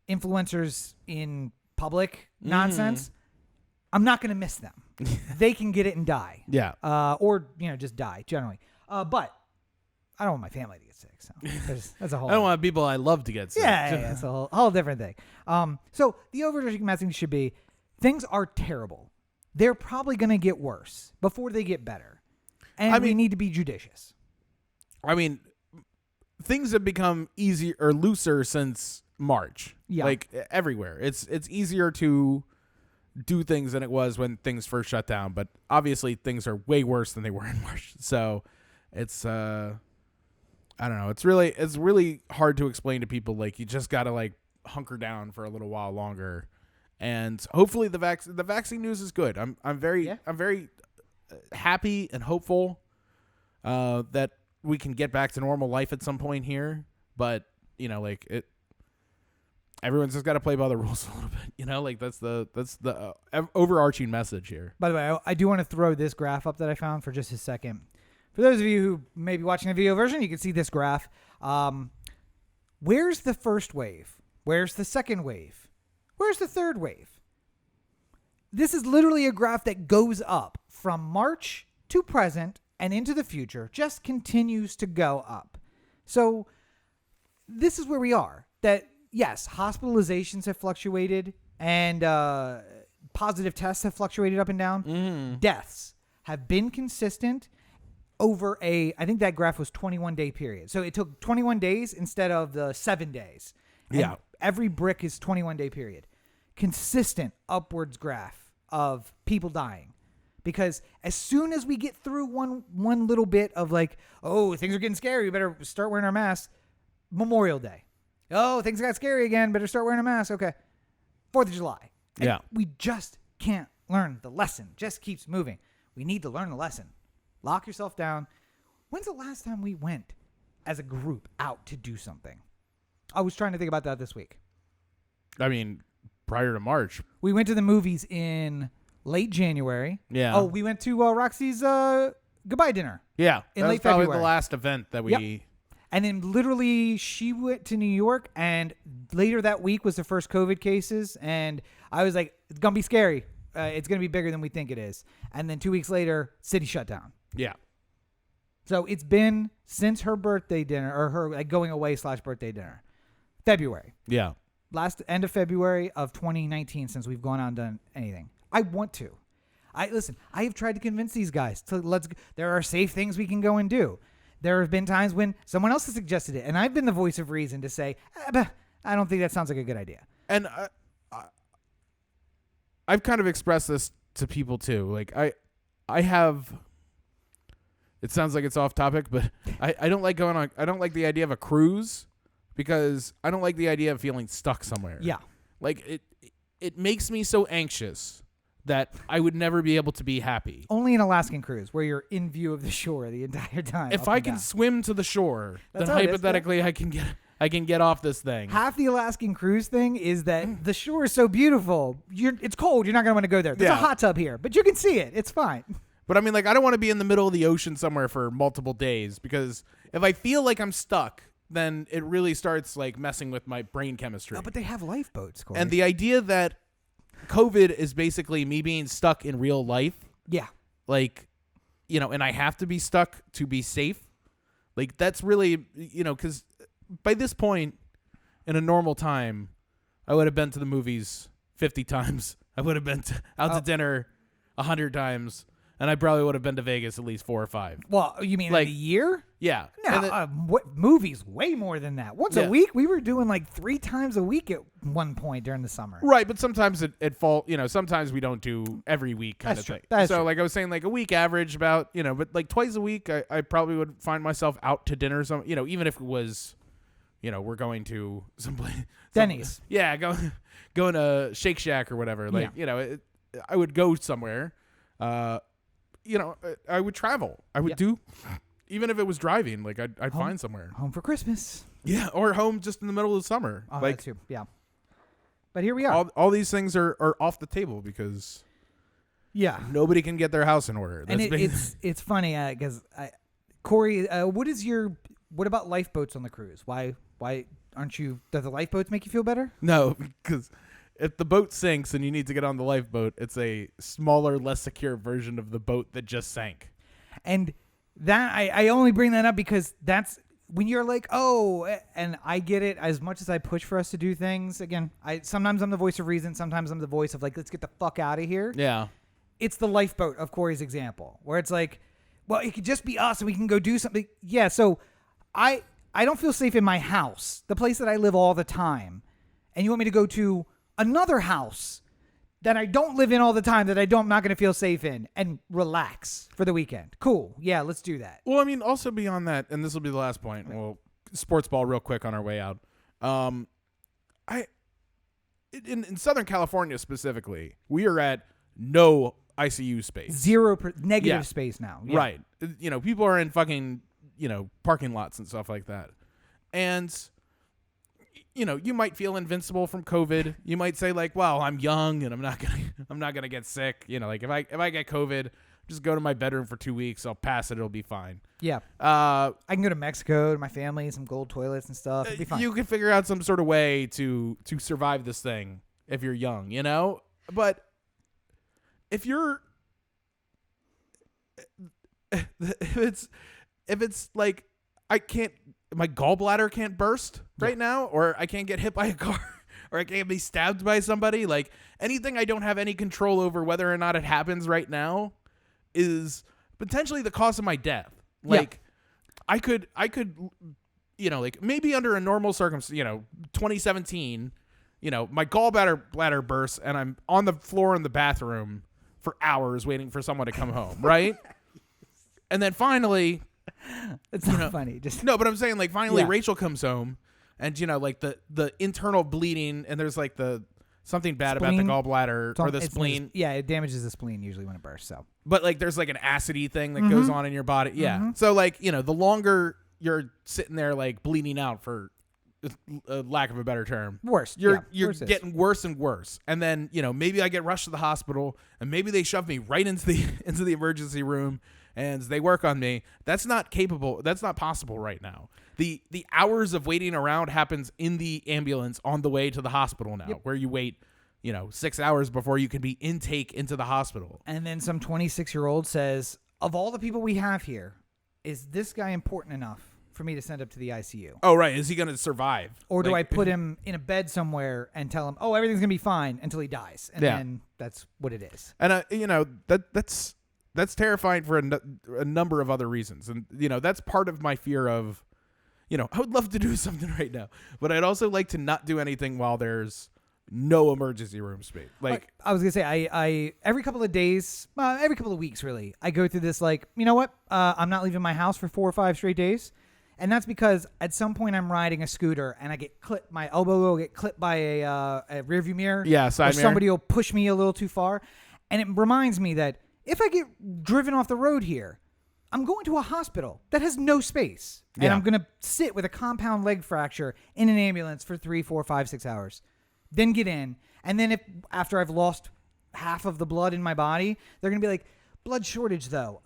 influencers in public nonsense, I'm not going to miss them. They can get it and die. Yeah. Or, just die generally. But I don't want my family to get sick. So that's a whole. I don't want people I love to get sick. Yeah, that's a whole different thing. So the overarching message should be, things are terrible. They're probably going to get worse before they get better. And we need to be judicious. I mean, things have become easier or looser since March. Yeah. Like everywhere. It's easier to do things than it was when things first shut down, but obviously things are way worse than they were in March. So it's I don't know. It's really hard to explain to people. Like, you just got to like hunker down for a little while longer. And hopefully the vaccine news is good. I'm very happy and hopeful that we can get back to normal life at some point here. But, you know, like everyone's just got to play by the rules a little bit, you know, like that's the overarching message here. By the way, I do want to throw this graph up that I found for just a second. For those of you who may be watching the video version, you can see this graph. Where's the first wave? Where's the second wave? Where's the third wave? This is literally a graph that goes up from March to present and into the future, just continues to go up. So this is where we are. That yes, hospitalizations have fluctuated and positive tests have fluctuated up and down. Deaths have been consistent over I think that graph was 21-day period. So it took 21 days instead of the 7 days. And yeah. Every brick is 21-day period. Consistent upwards graph of people dying. Because as soon as we get through one little bit of like, oh, things are getting scary, we better start wearing our masks. Memorial Day. Oh, things got scary again. Better start wearing a mask. Okay. 4th of July. And yeah. We just can't learn the lesson. Just keeps moving. We need to learn the lesson. Lock yourself down. When's the last time we went as a group out to do something? I was trying to think about that this week. I mean, prior to March. We went to the movies in late January. Yeah. Oh, we went to Roxy's goodbye dinner. Yeah. In that late was probably February. the last event that we... Yep. And then literally she went to New York, and later that week was the first COVID cases. And I was like, it's going to be scary. It's going to be bigger than we think it is. And then 2 weeks later, city shut down. Yeah. So it's been since her birthday dinner, or her like going away / birthday dinner, February. Yeah. End of February of 2019 since we've gone out and done anything. I want to. I have tried to convince these guys to there are safe things we can go and do. There have been times when someone else has suggested it, and I've been the voice of reason to say, I don't think that sounds like a good idea. And I've kind of expressed this to people too. Like I have, it sounds like it's off topic, but I don't like going on. I don't like the idea of a cruise because I don't like the idea of feeling stuck somewhere. Yeah. Like it makes me so anxious that I would never be able to be happy. Only an Alaskan cruise where you're in view of the shore the entire time. If I can swim to the shore, then hypothetically I can get off this thing. Half the Alaskan cruise thing is that the shore is so beautiful. It's cold. You're not going to want to go there. There's a hot tub here, but you can see it. It's fine. But I mean, like, I don't want to be in the middle of the ocean somewhere for multiple days because if I feel like I'm stuck, then it really starts like messing with my brain chemistry. Oh, but they have lifeboats, Corey. And the idea that COVID is basically me being stuck in real life. Yeah. Like, you know, and I have to be stuck to be safe. Like, that's really, you know, because by this point in a normal time, I would have been to the movies 50 times. I would have been out to dinner 100 times. And I probably would have been to Vegas at least 4 or 5. Well, you mean like in a year? Yeah. No, movies way more than that. Once a week, we were doing like 3 times a week at one point during the summer. Right, but sometimes it fall. You know, sometimes we don't do every week kind of thing. That's so, true. like I was saying, like a week average about, you know, but like twice a week, I probably would find myself out to dinner. You know, even if it was, you know, we're going to someplace. Denny's. Yeah, going to Shake Shack or whatever. Like, you know, I would go somewhere. You know, I would travel. I would do, even if it was driving, like I'd find somewhere. Home for Christmas. Yeah, or home just in the middle of the summer. Oh, like, that too. Yeah. But here we are. All these things are off the table because nobody can get their house in order. And it's funny because Corey, what about lifeboats on the cruise? Why aren't you? Do the lifeboats make you feel better? No, because if the boat sinks and you need to get on the lifeboat, it's a smaller, less secure version of the boat that just sank. And that I only bring that up because that's when you're like, oh, and I get it. As much as I push for us to do things, again, sometimes I'm the voice of reason. Sometimes I'm the voice of like, let's get the fuck out of here. Yeah. It's the lifeboat of Corey's example where it's like, well, it could just be us and we can go do something. Yeah, so I don't feel safe in my house, the place that I live all the time. And you want me to go to another house that I don't live in all the time, that I'm not going to feel safe in, and relax for the weekend. Cool. Yeah, let's do that. Well, I mean, also beyond that, and this will be the last point. Well, sports ball real quick on our way out. In Southern California specifically, we are at no ICU space. Negative space now. Yeah. Right. People are in fucking, parking lots and stuff like that. And you might feel invincible from COVID. You might say like, well, I'm young and I'm not going to get sick. Like if I get COVID, just go to my bedroom for 2 weeks. I'll pass it. It'll be fine. Yeah. I can go to Mexico to my family, some gold toilets and stuff. It'll be fine. You can figure out some sort of way to survive this thing if you're young, But if it's like my gallbladder can't burst right now, or I can't get hit by a car, or I can't be stabbed by somebody, like anything I don't have any control over whether or not it happens right now is potentially the cause of my death. Like I could like maybe under a normal circumstance, 2017, my gallbladder bursts and I'm on the floor in the bathroom for hours waiting for someone to come home, right? And then finally, it's not funny. No, but I'm saying like finally Rachel comes home and like the internal bleeding and there's like something bad about the gallbladder or the spleen. It damages the spleen usually when it bursts. So, but like there's like an acidy thing that goes on in your body. Yeah. Mm-hmm. So like the longer you're sitting there like bleeding out, for lack of a better term, you're getting worse and worse. And then maybe I get rushed to the hospital and maybe they shove me right into the emergency room and they work on me. That's not possible right now. The hours of waiting around happens in the ambulance on the way to the hospital now, where you wait 6 hours before you can be intake into the hospital. And then some 26-year-old says, of all the people we have here, is this guy important enough for me to send up to the ICU? Oh, right. Is he going to survive? Or do I put him in a bed somewhere and tell him, oh, everything's going to be fine until he dies? And then that's what it is. And, that's terrifying for a number of other reasons. And, that's part of my fear of, I would love to do something right now, but I'd also like to not do anything while there's no emergency room space. Like I was going to say, I every couple of days, every couple of weeks, really, I go through this, like, you know what? I'm not leaving my house for 4 or 5 straight days. And that's because at some point I'm riding a scooter and I get clipped, my elbow will get clipped by a rearview mirror. Yeah, side mirror. Somebody will push me a little too far. And it reminds me that if I get driven off the road here, I'm going to a hospital that has no space. And I'm going to sit with a compound leg fracture in an ambulance for 3, 4, 5, 6 hours. Then get in. And then after I've lost half of the blood in my body, they're going to be like, blood shortage though.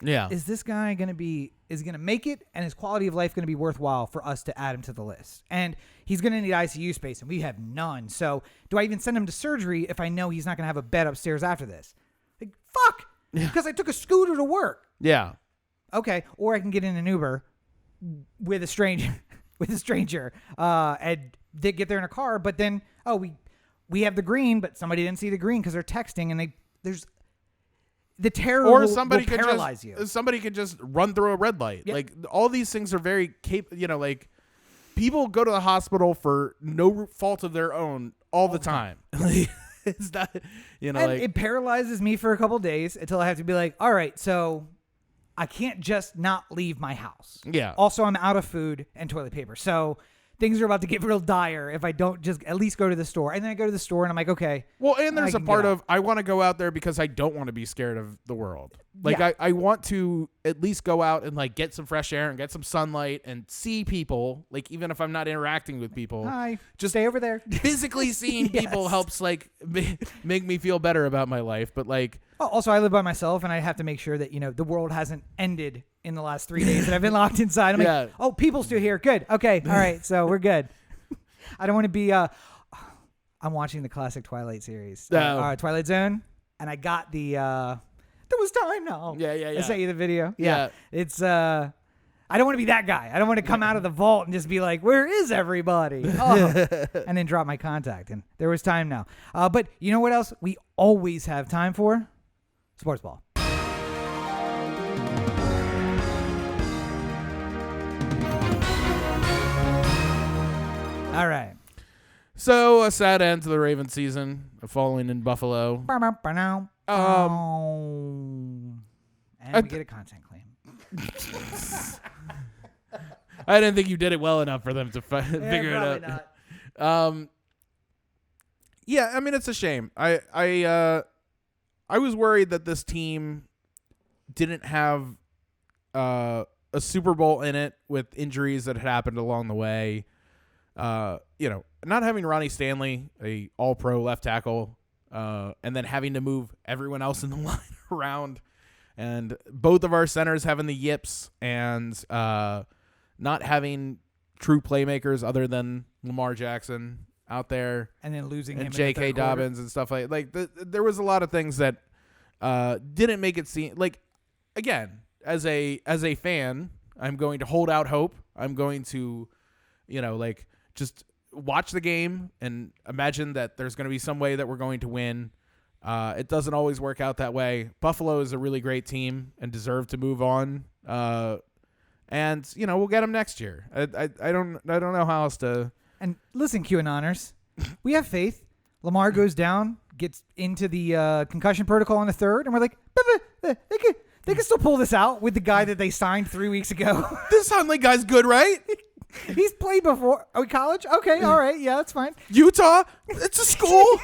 Is this guy going to make it, and his quality of life going to be worthwhile for us to add him to the list? And he's going to need ICU space, and we have none. So do I even send him to surgery if I know he's not going to have a bed upstairs after this? Like, fuck, because I took a scooter to work. Yeah. Okay, or I can get in an Uber with a stranger, and they get there in a car. But then, we have the green, but somebody didn't see the green because they're texting, and there's the terror will paralyze you. Somebody could just run through a red light. Yep. Like all these things are very like people go to the hospital for no fault of their own all the time. It's not, and it paralyzes me for a couple days until I have to be like, all right, so I can't just not leave my house. Yeah. Also, I'm out of food and toilet paper. So things are about to get real dire if I don't just at least go to the store. And then I go to the store and I'm like, okay. Well, and there's a part of I want to go out there because I don't want to be scared of the world. Like I want to at least go out and like get some fresh air and get some sunlight and see people. Like even if I'm not interacting with people, just stay over there. Physically seeing people helps like make me feel better about my life. But like, also I live by myself and I have to make sure that the world hasn't ended in the last 3 days that I've been locked inside. I'm like, oh, people's still here. Good. Okay. All right. So we're good. I don't want to be. I'm watching the classic Twilight series, Twilight Zone, and I got the. There was time now. Yeah. I sent you the video. Yeah. It's I don't want to be that guy. I don't want to come out of the vault and just be like, where is everybody? Oh. And then drop my contact. And there was time now. But you know what else we always have time for? Sportsball. All right. So a sad end to the Ravens season, falling in Buffalo. And we get a content claim. I didn't think you did it well enough for them to figure it out. Not. Yeah, I mean it's a shame. I was worried that this team didn't have a Super Bowl in it with injuries that had happened along the way. Not having Ronnie Stanley, a all-pro left tackle, and then having to move everyone else in the line around, and both of our centers having the yips, and not having true playmakers other than Lamar Jackson out there, and then losing him and J.K. Dobbins and stuff like there was a lot of things that didn't make it seem like, again, as a fan, I'm going to hold out hope. I'm going to, just watch the game and imagine that there's going to be some way that we're going to win. It doesn't always work out that way. Buffalo is a really great team and deserve to move on. And we'll get them next year. I don't know how else to. And listen, QAnoners, we have faith. Lamar goes down, gets into the concussion protocol in the third, and we're like, they can still pull this out with the guy that they signed 3 weeks ago. This Huntley guy's good, right? He's played before. Oh, college? Okay, all right. Yeah, that's fine. Utah? It's a school.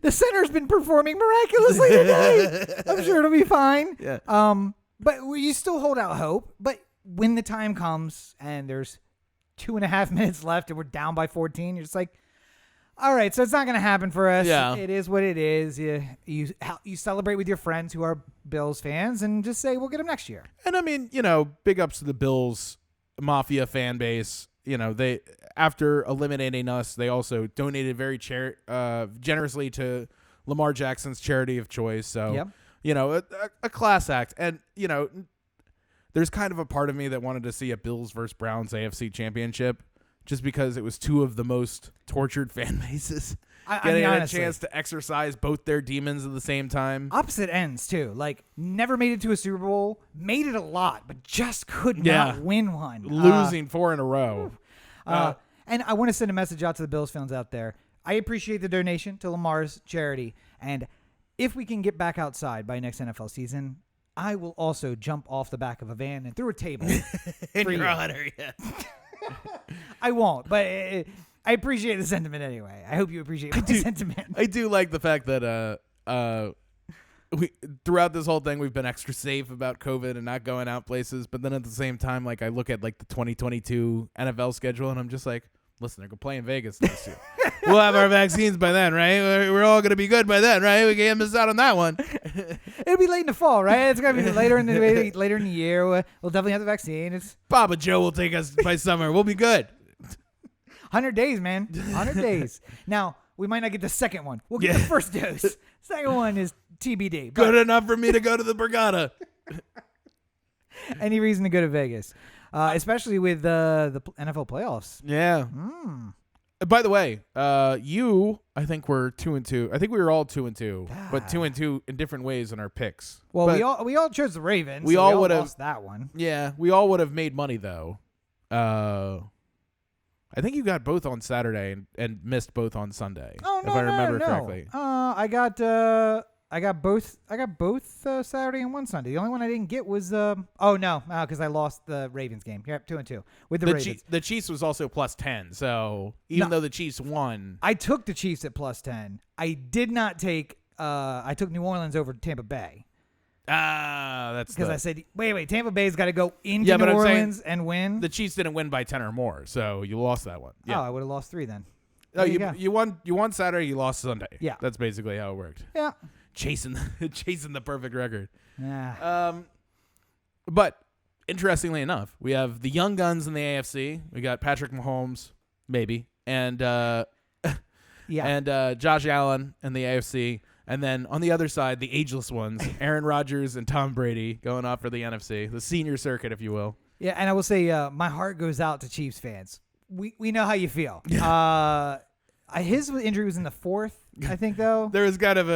The center's been performing miraculously today. I'm sure it'll be fine. Yeah. But you still hold out hope. But when the time comes and there's 2.5 minutes left and we're down by 14, you're just like, all right, so it's not going to happen for us. Yeah. It is what it is. You celebrate with your friends who are Bills fans and just say, we'll get them next year. And I mean, big ups to the Bills Mafia fan base. They, after eliminating us, they also donated very generously to Lamar Jackson's charity of choice. So, yep. A class act. And, there's kind of a part of me that wanted to see a Bills versus Browns AFC championship just because it was two of the most tortured fan bases. Getting a chance to exercise both their demons at the same time. Opposite ends, too. Like, never made it to a Super Bowl, made it a lot, but just could not win one. Losing 4 in a row. And I want to send a message out to the Bills fans out there. I appreciate the donation to Lamar's charity. And if we can get back outside by next NFL season, I will also jump off the back of a van and through a table. In your honor, yeah. I won't, but I appreciate the sentiment anyway. I hope you appreciate my sentiment. I do like the fact that we throughout this whole thing we've been extra safe about COVID and not going out places, but then at the same time, like I look at like the 2022 NFL schedule and I'm just like, listen, they're playing Vegas next year. We'll have our vaccines by then, right? We're all gonna be good by then, right? We can't miss out on that one. It'll be late in the fall, right? It's gonna be later in the year. We'll definitely have the vaccine. It's Papa Joe will take us by summer. We'll be good. 100 days, man. 100 days. Now, we might not get the second one. We'll get the first dose. Second one is TBD. Good enough for me to go to the Borgata. Any reason to go to Vegas, especially with the NFL playoffs. Yeah. By the way, I think we're 2-2. I think we were all 2-2, but 2-2 in different ways in our picks. Well, but we all chose the Ravens. We all would have lost that one. Yeah, we all would have made money though. I think you got both on Saturday and missed both on Sunday. Oh no, if I remember correctly. I got both Saturday and one Sunday. The only one I didn't get was because I lost the Ravens game. Yep, 2-2 with the Ravens. The Chiefs was also +10, so even though the Chiefs won, I took the Chiefs at +10. I did not take. I took New Orleans over Tampa Bay. That's because I said, wait, Tampa Bay's got to go into New Orleans and win. The Chiefs didn't win by 10 or more, so you lost that one. Yeah. Oh, I would have lost 3 then. No, you won Saturday, you lost Sunday. Yeah, that's basically how it worked. Yeah, chasing the perfect record. Yeah. But interestingly enough, we have the young guns in the AFC. We got Patrick Mahomes, maybe, and Josh Allen in the AFC. And then on the other side, the ageless ones, Aaron Rodgers and Tom Brady going off for the NFC, the senior circuit, if you will. Yeah, and I will say my heart goes out to Chiefs fans. We know how you feel. His injury was in the 4th, I think, though. There was kind of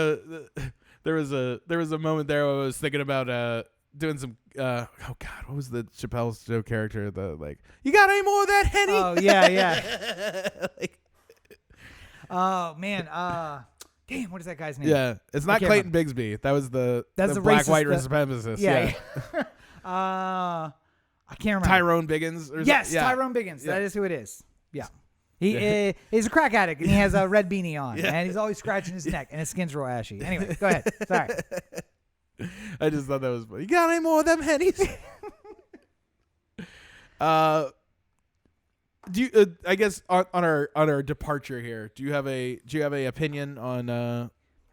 there was a moment there where I was thinking about doing some oh god, what was the Chappelle's show character? The like, you got any more of that Henny? Oh yeah. Like, oh man, damn, what is that guy's name? Yeah, it's not Clayton Bigsby. That was the black white supremacist. Yeah. I can't remember. Tyrone Biggins. Yes, Tyrone Biggins. That is who it is. Yeah. He's a crack addict, and he has a red beanie on, and he's always scratching his neck, and his skin's real ashy. Anyway, go ahead. Sorry. I just thought that was funny. You got any more of them Hennies? Do you? I guess on our departure here, do you have a opinion on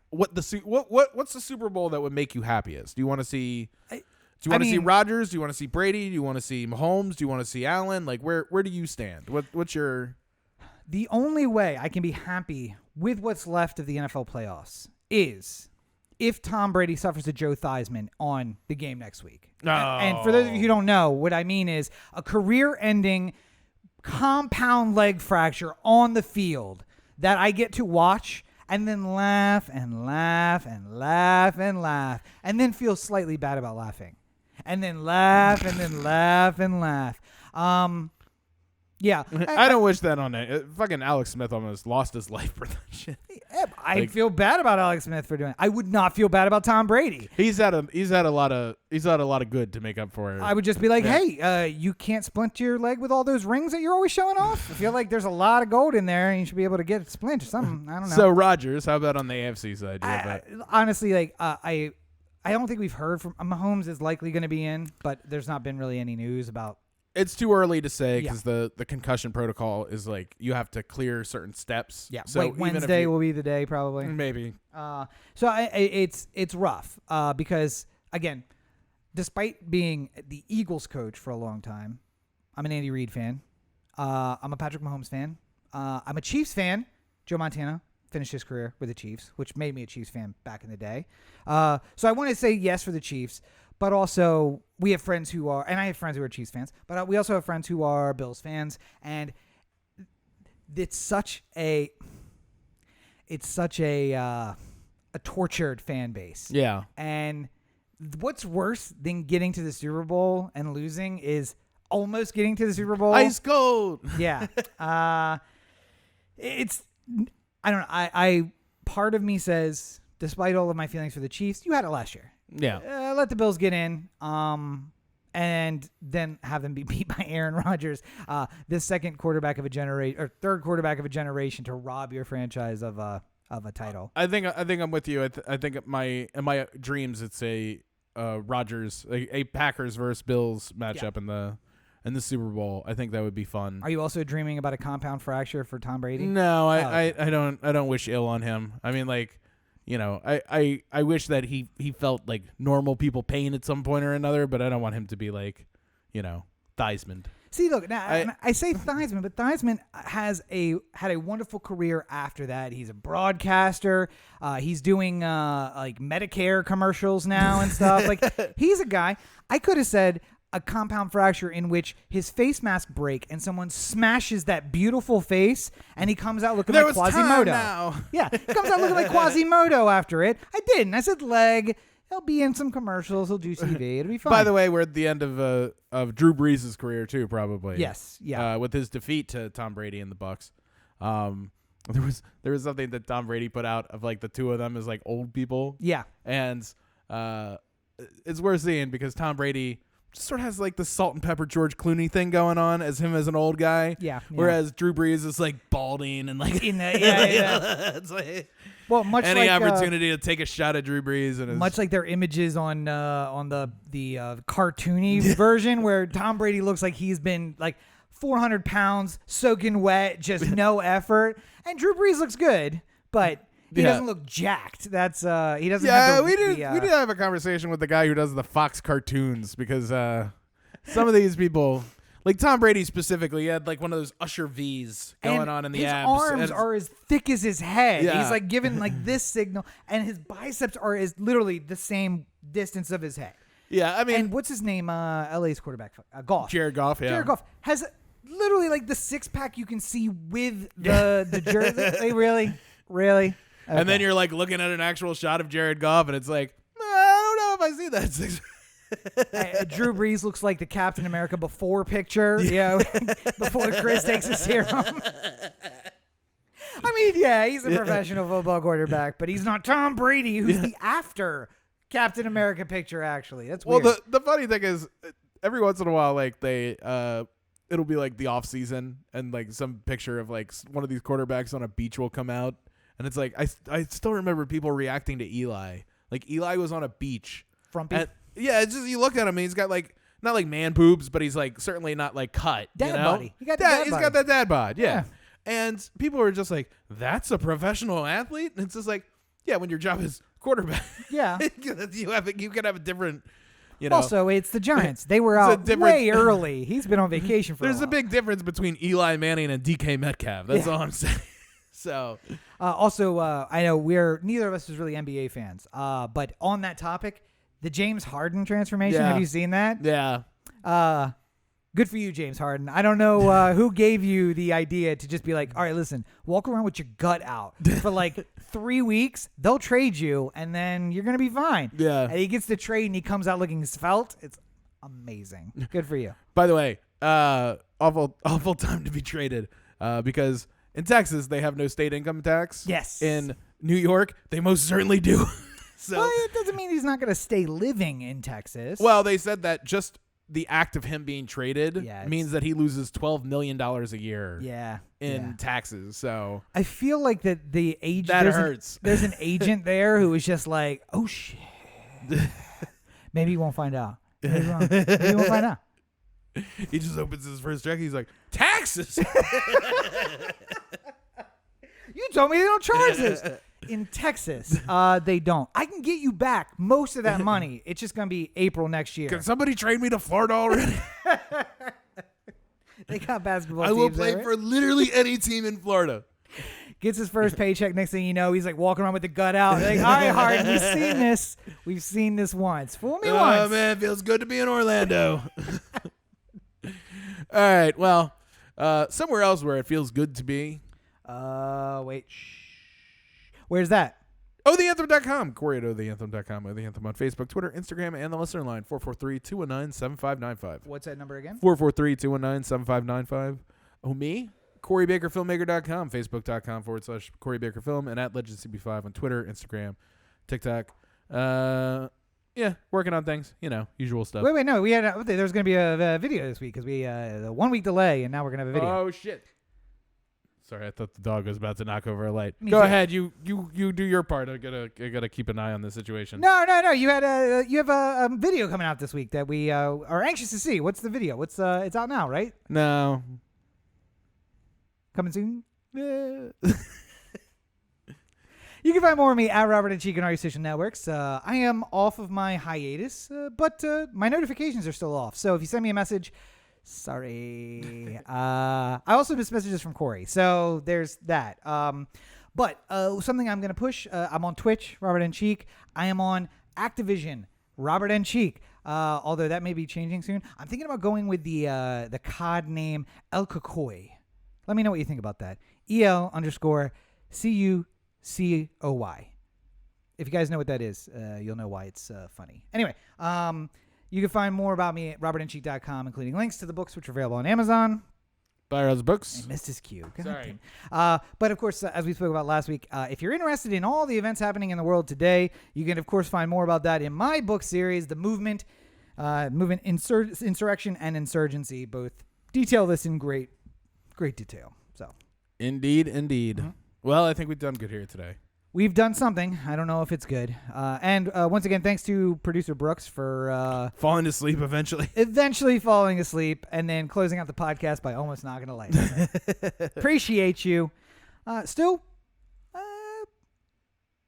what's the Super Bowl that would make you happiest? Do you want to see? Do you want to see Rodgers? Do you want to see Brady? Do you want to see Mahomes? Do you want to see Allen? Like where do you stand? What's your? The only way I can be happy with what's left of the NFL playoffs is if Tom Brady suffers a Joe Theismann on the game next week. No. And for those of you who don't know, what I mean is a career-ending compound leg fracture on the field that I get to watch and then laugh and laugh and laugh and laugh and then feel slightly bad about laughing. And then laugh and then laugh and laugh. Yeah. I don't wish that on it. Fucking Alex Smith almost lost his life for that shit. I feel bad about Alex Smith for doing it. I would not feel bad about Tom Brady. He's had a lot of good to make up for it. I would just be like, hey, you can't splint your leg with all those rings that you're always showing off. I feel like there's a lot of gold in there, and you should be able to get a splint or something. I don't know. So Rodgers, how about on the AFC side? Honestly, like I don't think we've heard from Mahomes is likely going to be in, but there's not been really any news about. It's too early to say because the concussion protocol is like you have to clear certain steps. Yeah, so like Wednesday will be the day probably. Maybe. So it's rough because again, despite being the Eagles coach for a long time, I'm an Andy Reid fan. I'm a Patrick Mahomes fan. I'm a Chiefs fan. Joe Montana finished his career with the Chiefs, which made me a Chiefs fan back in the day. So I want to say yes for the Chiefs. But also, we have friends who are, and I have friends who are Chiefs fans, but we also have friends who are Bills fans, and it's such a tortured fan base. Yeah. And what's worse than getting to the Super Bowl and losing is almost getting to the Super Bowl. Ice cold. Yeah. I don't know. I part of me says, despite all of my feelings for the Chiefs, you had it last year. Yeah. Let the Bills get in, and then have them be beat by Aaron Rodgers, the second quarterback of a generation or third quarterback of a generation to rob your franchise of a title. I think I'm with you. I think in my dreams it's a Rodgers a Packers versus Bills matchup in the Super Bowl. I think that would be fun. Are you also dreaming about a compound fracture for Tom Brady? No, I don't wish ill on him. I mean, like. You know, I wish that he felt like normal people pain at some point or another, but I don't want him to be like, you know, Theismann. See, look, now I say Theismann, but Theismann had a wonderful career after that. He's a broadcaster. He's doing like Medicare commercials now and stuff. Like he's a guy. I could have said a compound fracture in which his face mask break and someone smashes that beautiful face and he comes out looking like Quasimodo. Yeah, he comes out looking like Quasimodo after it. I didn't. I said leg. He'll be in some commercials. He'll do TV. It'll be fun. By the way, we're at the end of Drew Brees' career too, probably. Yes. Yeah. With his defeat to Tom Brady and the Bucs. There was something that Tom Brady put out of like the two of them as like old people. Yeah. And it's worth seeing because Tom Brady just sort of has like the salt and pepper George Clooney thing going on as him as an old guy. Yeah. Whereas Drew Brees is like balding and like it's like much any like, opportunity to take a shot at Drew Brees and much like their images on the cartoony version where Tom Brady looks like he's been like 400 pounds soaking wet, just no effort, and Drew Brees looks good, but. He doesn't look jacked. That's he doesn't. Yeah, we did have a conversation with the guy who does the Fox cartoons because some of these people, like Tom Brady specifically, he had like one of those Usher V's going on in the abs. His arms are as thick as his head. Yeah. He's like giving like this signal, and his biceps are literally the same distance of his head. Yeah, I mean, and what's his name? LA's quarterback, Goff. Jared Goff. Yeah, Jared Goff has literally like the six pack you can see with the jersey. They really. Okay. And then you're like looking at an actual shot of Jared Goff, and it's like, I don't know if I see that. Drew Brees looks like the Captain America before picture, before Chris takes a serum. I mean, yeah, he's a professional football quarterback, but he's not Tom Brady, who's the after Captain America picture, actually. That's weird. Well, the funny thing is, every once in a while, like, it'll be like the off season, and like some picture of like one of these quarterbacks on a beach will come out, and it's like I still remember people reacting to Eli. Like, Eli was on a beach. Frumpy? Yeah, it's just, you look at him, and he's got like, not like man boobs, but he's like certainly not like cut. Dad body. He's got that dad bod. Yeah. And people are just like, that's a professional athlete? And it's just like, yeah, when your job is quarterback. Yeah. you can have a different, you know. Also, it's the Giants. They were out way early. He's been on vacation for a while. There's a big difference between Eli Manning and DK Metcalf. That's all I'm saying. So, also, I know neither of us is really NBA fans. But on that topic, the James Harden transformation. Yeah. Have you seen that? Yeah. Good for you, James Harden. I don't know who gave you the idea to just be like, all right, listen, walk around with your gut out for like 3 weeks. They'll trade you, and then you're going to be fine. Yeah. And he gets the trade, and he comes out looking svelte. It's amazing. Good for you. By the way, awful time to be traded because in Texas, they have no state income tax. Yes. In New York, they most certainly do. So, well, it doesn't mean he's not going to stay living in Texas. Well, they said that just the act of him being traded means that he loses $12 million a year in taxes. So I feel like that the agent that hurts. There's an agent there who is just like, oh shit. Maybe he won't find out. Maybe he won't find out. He just opens his first check. He's like, taxes. You told me they don't charge this. In Texas, they don't. I can get you back most of that money. It's just going to be April next year. Can somebody trade me to Florida already? They got basketball I teams will play there, for literally any team in Florida. Gets his first paycheck. Next thing you know, he's like walking around with the gut out. Like, all right, Harden, we've seen this. We've seen this once. Fool me once. Oh, man, feels good to be in Orlando. All right, well, somewhere else where it feels good to be. Wait. Where's that? OTheAnthem.com. Corey at OTheAnthem.com. O The Anthem on Facebook, Twitter, Instagram, and the listener line, 443-219-7595. What's that number again? 443-219-7595. Oh, me? CoreyBakerFilmmaker.com, Facebook.com/Corey Baker Film, and at LegendCB5 on Twitter, Instagram, TikTok. Yeah, working on things. You know, usual stuff. Wait, no. We had there was going to be a video this week because we a 1 week delay, and now we're going to have a video. Oh, shit. Sorry, I thought the dog was about to knock over a light. Me Go too. ahead, you do your part. I gotta keep an eye on the situation. No. You have a video coming out this week that we are anxious to see. What's the video? It's out now, right? No. Coming soon. Yeah. You can find more of me at Robert and Cheek on all your social networks. I am off of my hiatus, but my notifications are still off. So if you send me a message, sorry. I also missed messages from Corey. So there's that. But something I'm going to push, I'm on Twitch, Robert and Cheek. I am on Activision, Robert and Cheek. Although that may be changing soon. I'm thinking about going with the COD name El Cocoy. Let me know what you think about that. EL_CUCOY. If you guys know what that is, you'll know why it's funny. Anyway, you can find more about me at robertandcheek.com, including links to the books which are available on Amazon. Buy those books. I missed his cue. God Sorry. damn. But of course, as we spoke about last week, if you're interested in all the events happening in the world today, you can of course find more about that in my book series, The Movement, Insurrection and Insurgency. Both detail this in great detail. So, Indeed. Mm-hmm. Well, I think we've done good here today. We've done something. I don't know if it's good. And once again, thanks to producer Brooks for falling asleep eventually. Eventually falling asleep and then closing out the podcast by almost knocking a light. Appreciate you. Still,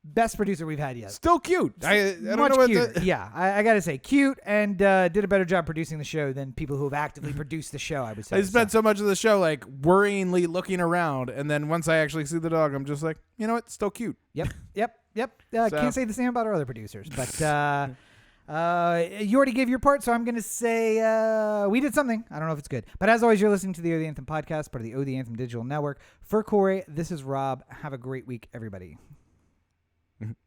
best producer we've had yet. Still cute. I don't Much know what cuter. Yeah, I got to say, cute and did a better job producing the show than people who have actively produced the show, I would say. I spent so much of the show like worryingly looking around, and then once I actually see the dog, I'm just like, you know what? Still cute. Yep. Can't say the same about our other producers, but you already gave your part, so I'm going to say we did something. I don't know if it's good. But as always, you're listening to the O The Anthem podcast, part of the O The Anthem digital network. For Corey, this is Rob. Have a great week, everybody.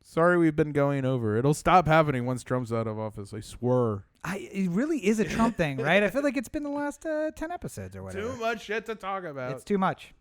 Sorry we've been going over. It'll stop happening once Trump's out of office, I swear. It really is a Trump thing, right? I feel like it's been the last 10 episodes or whatever. Too much shit to talk about. It's too much.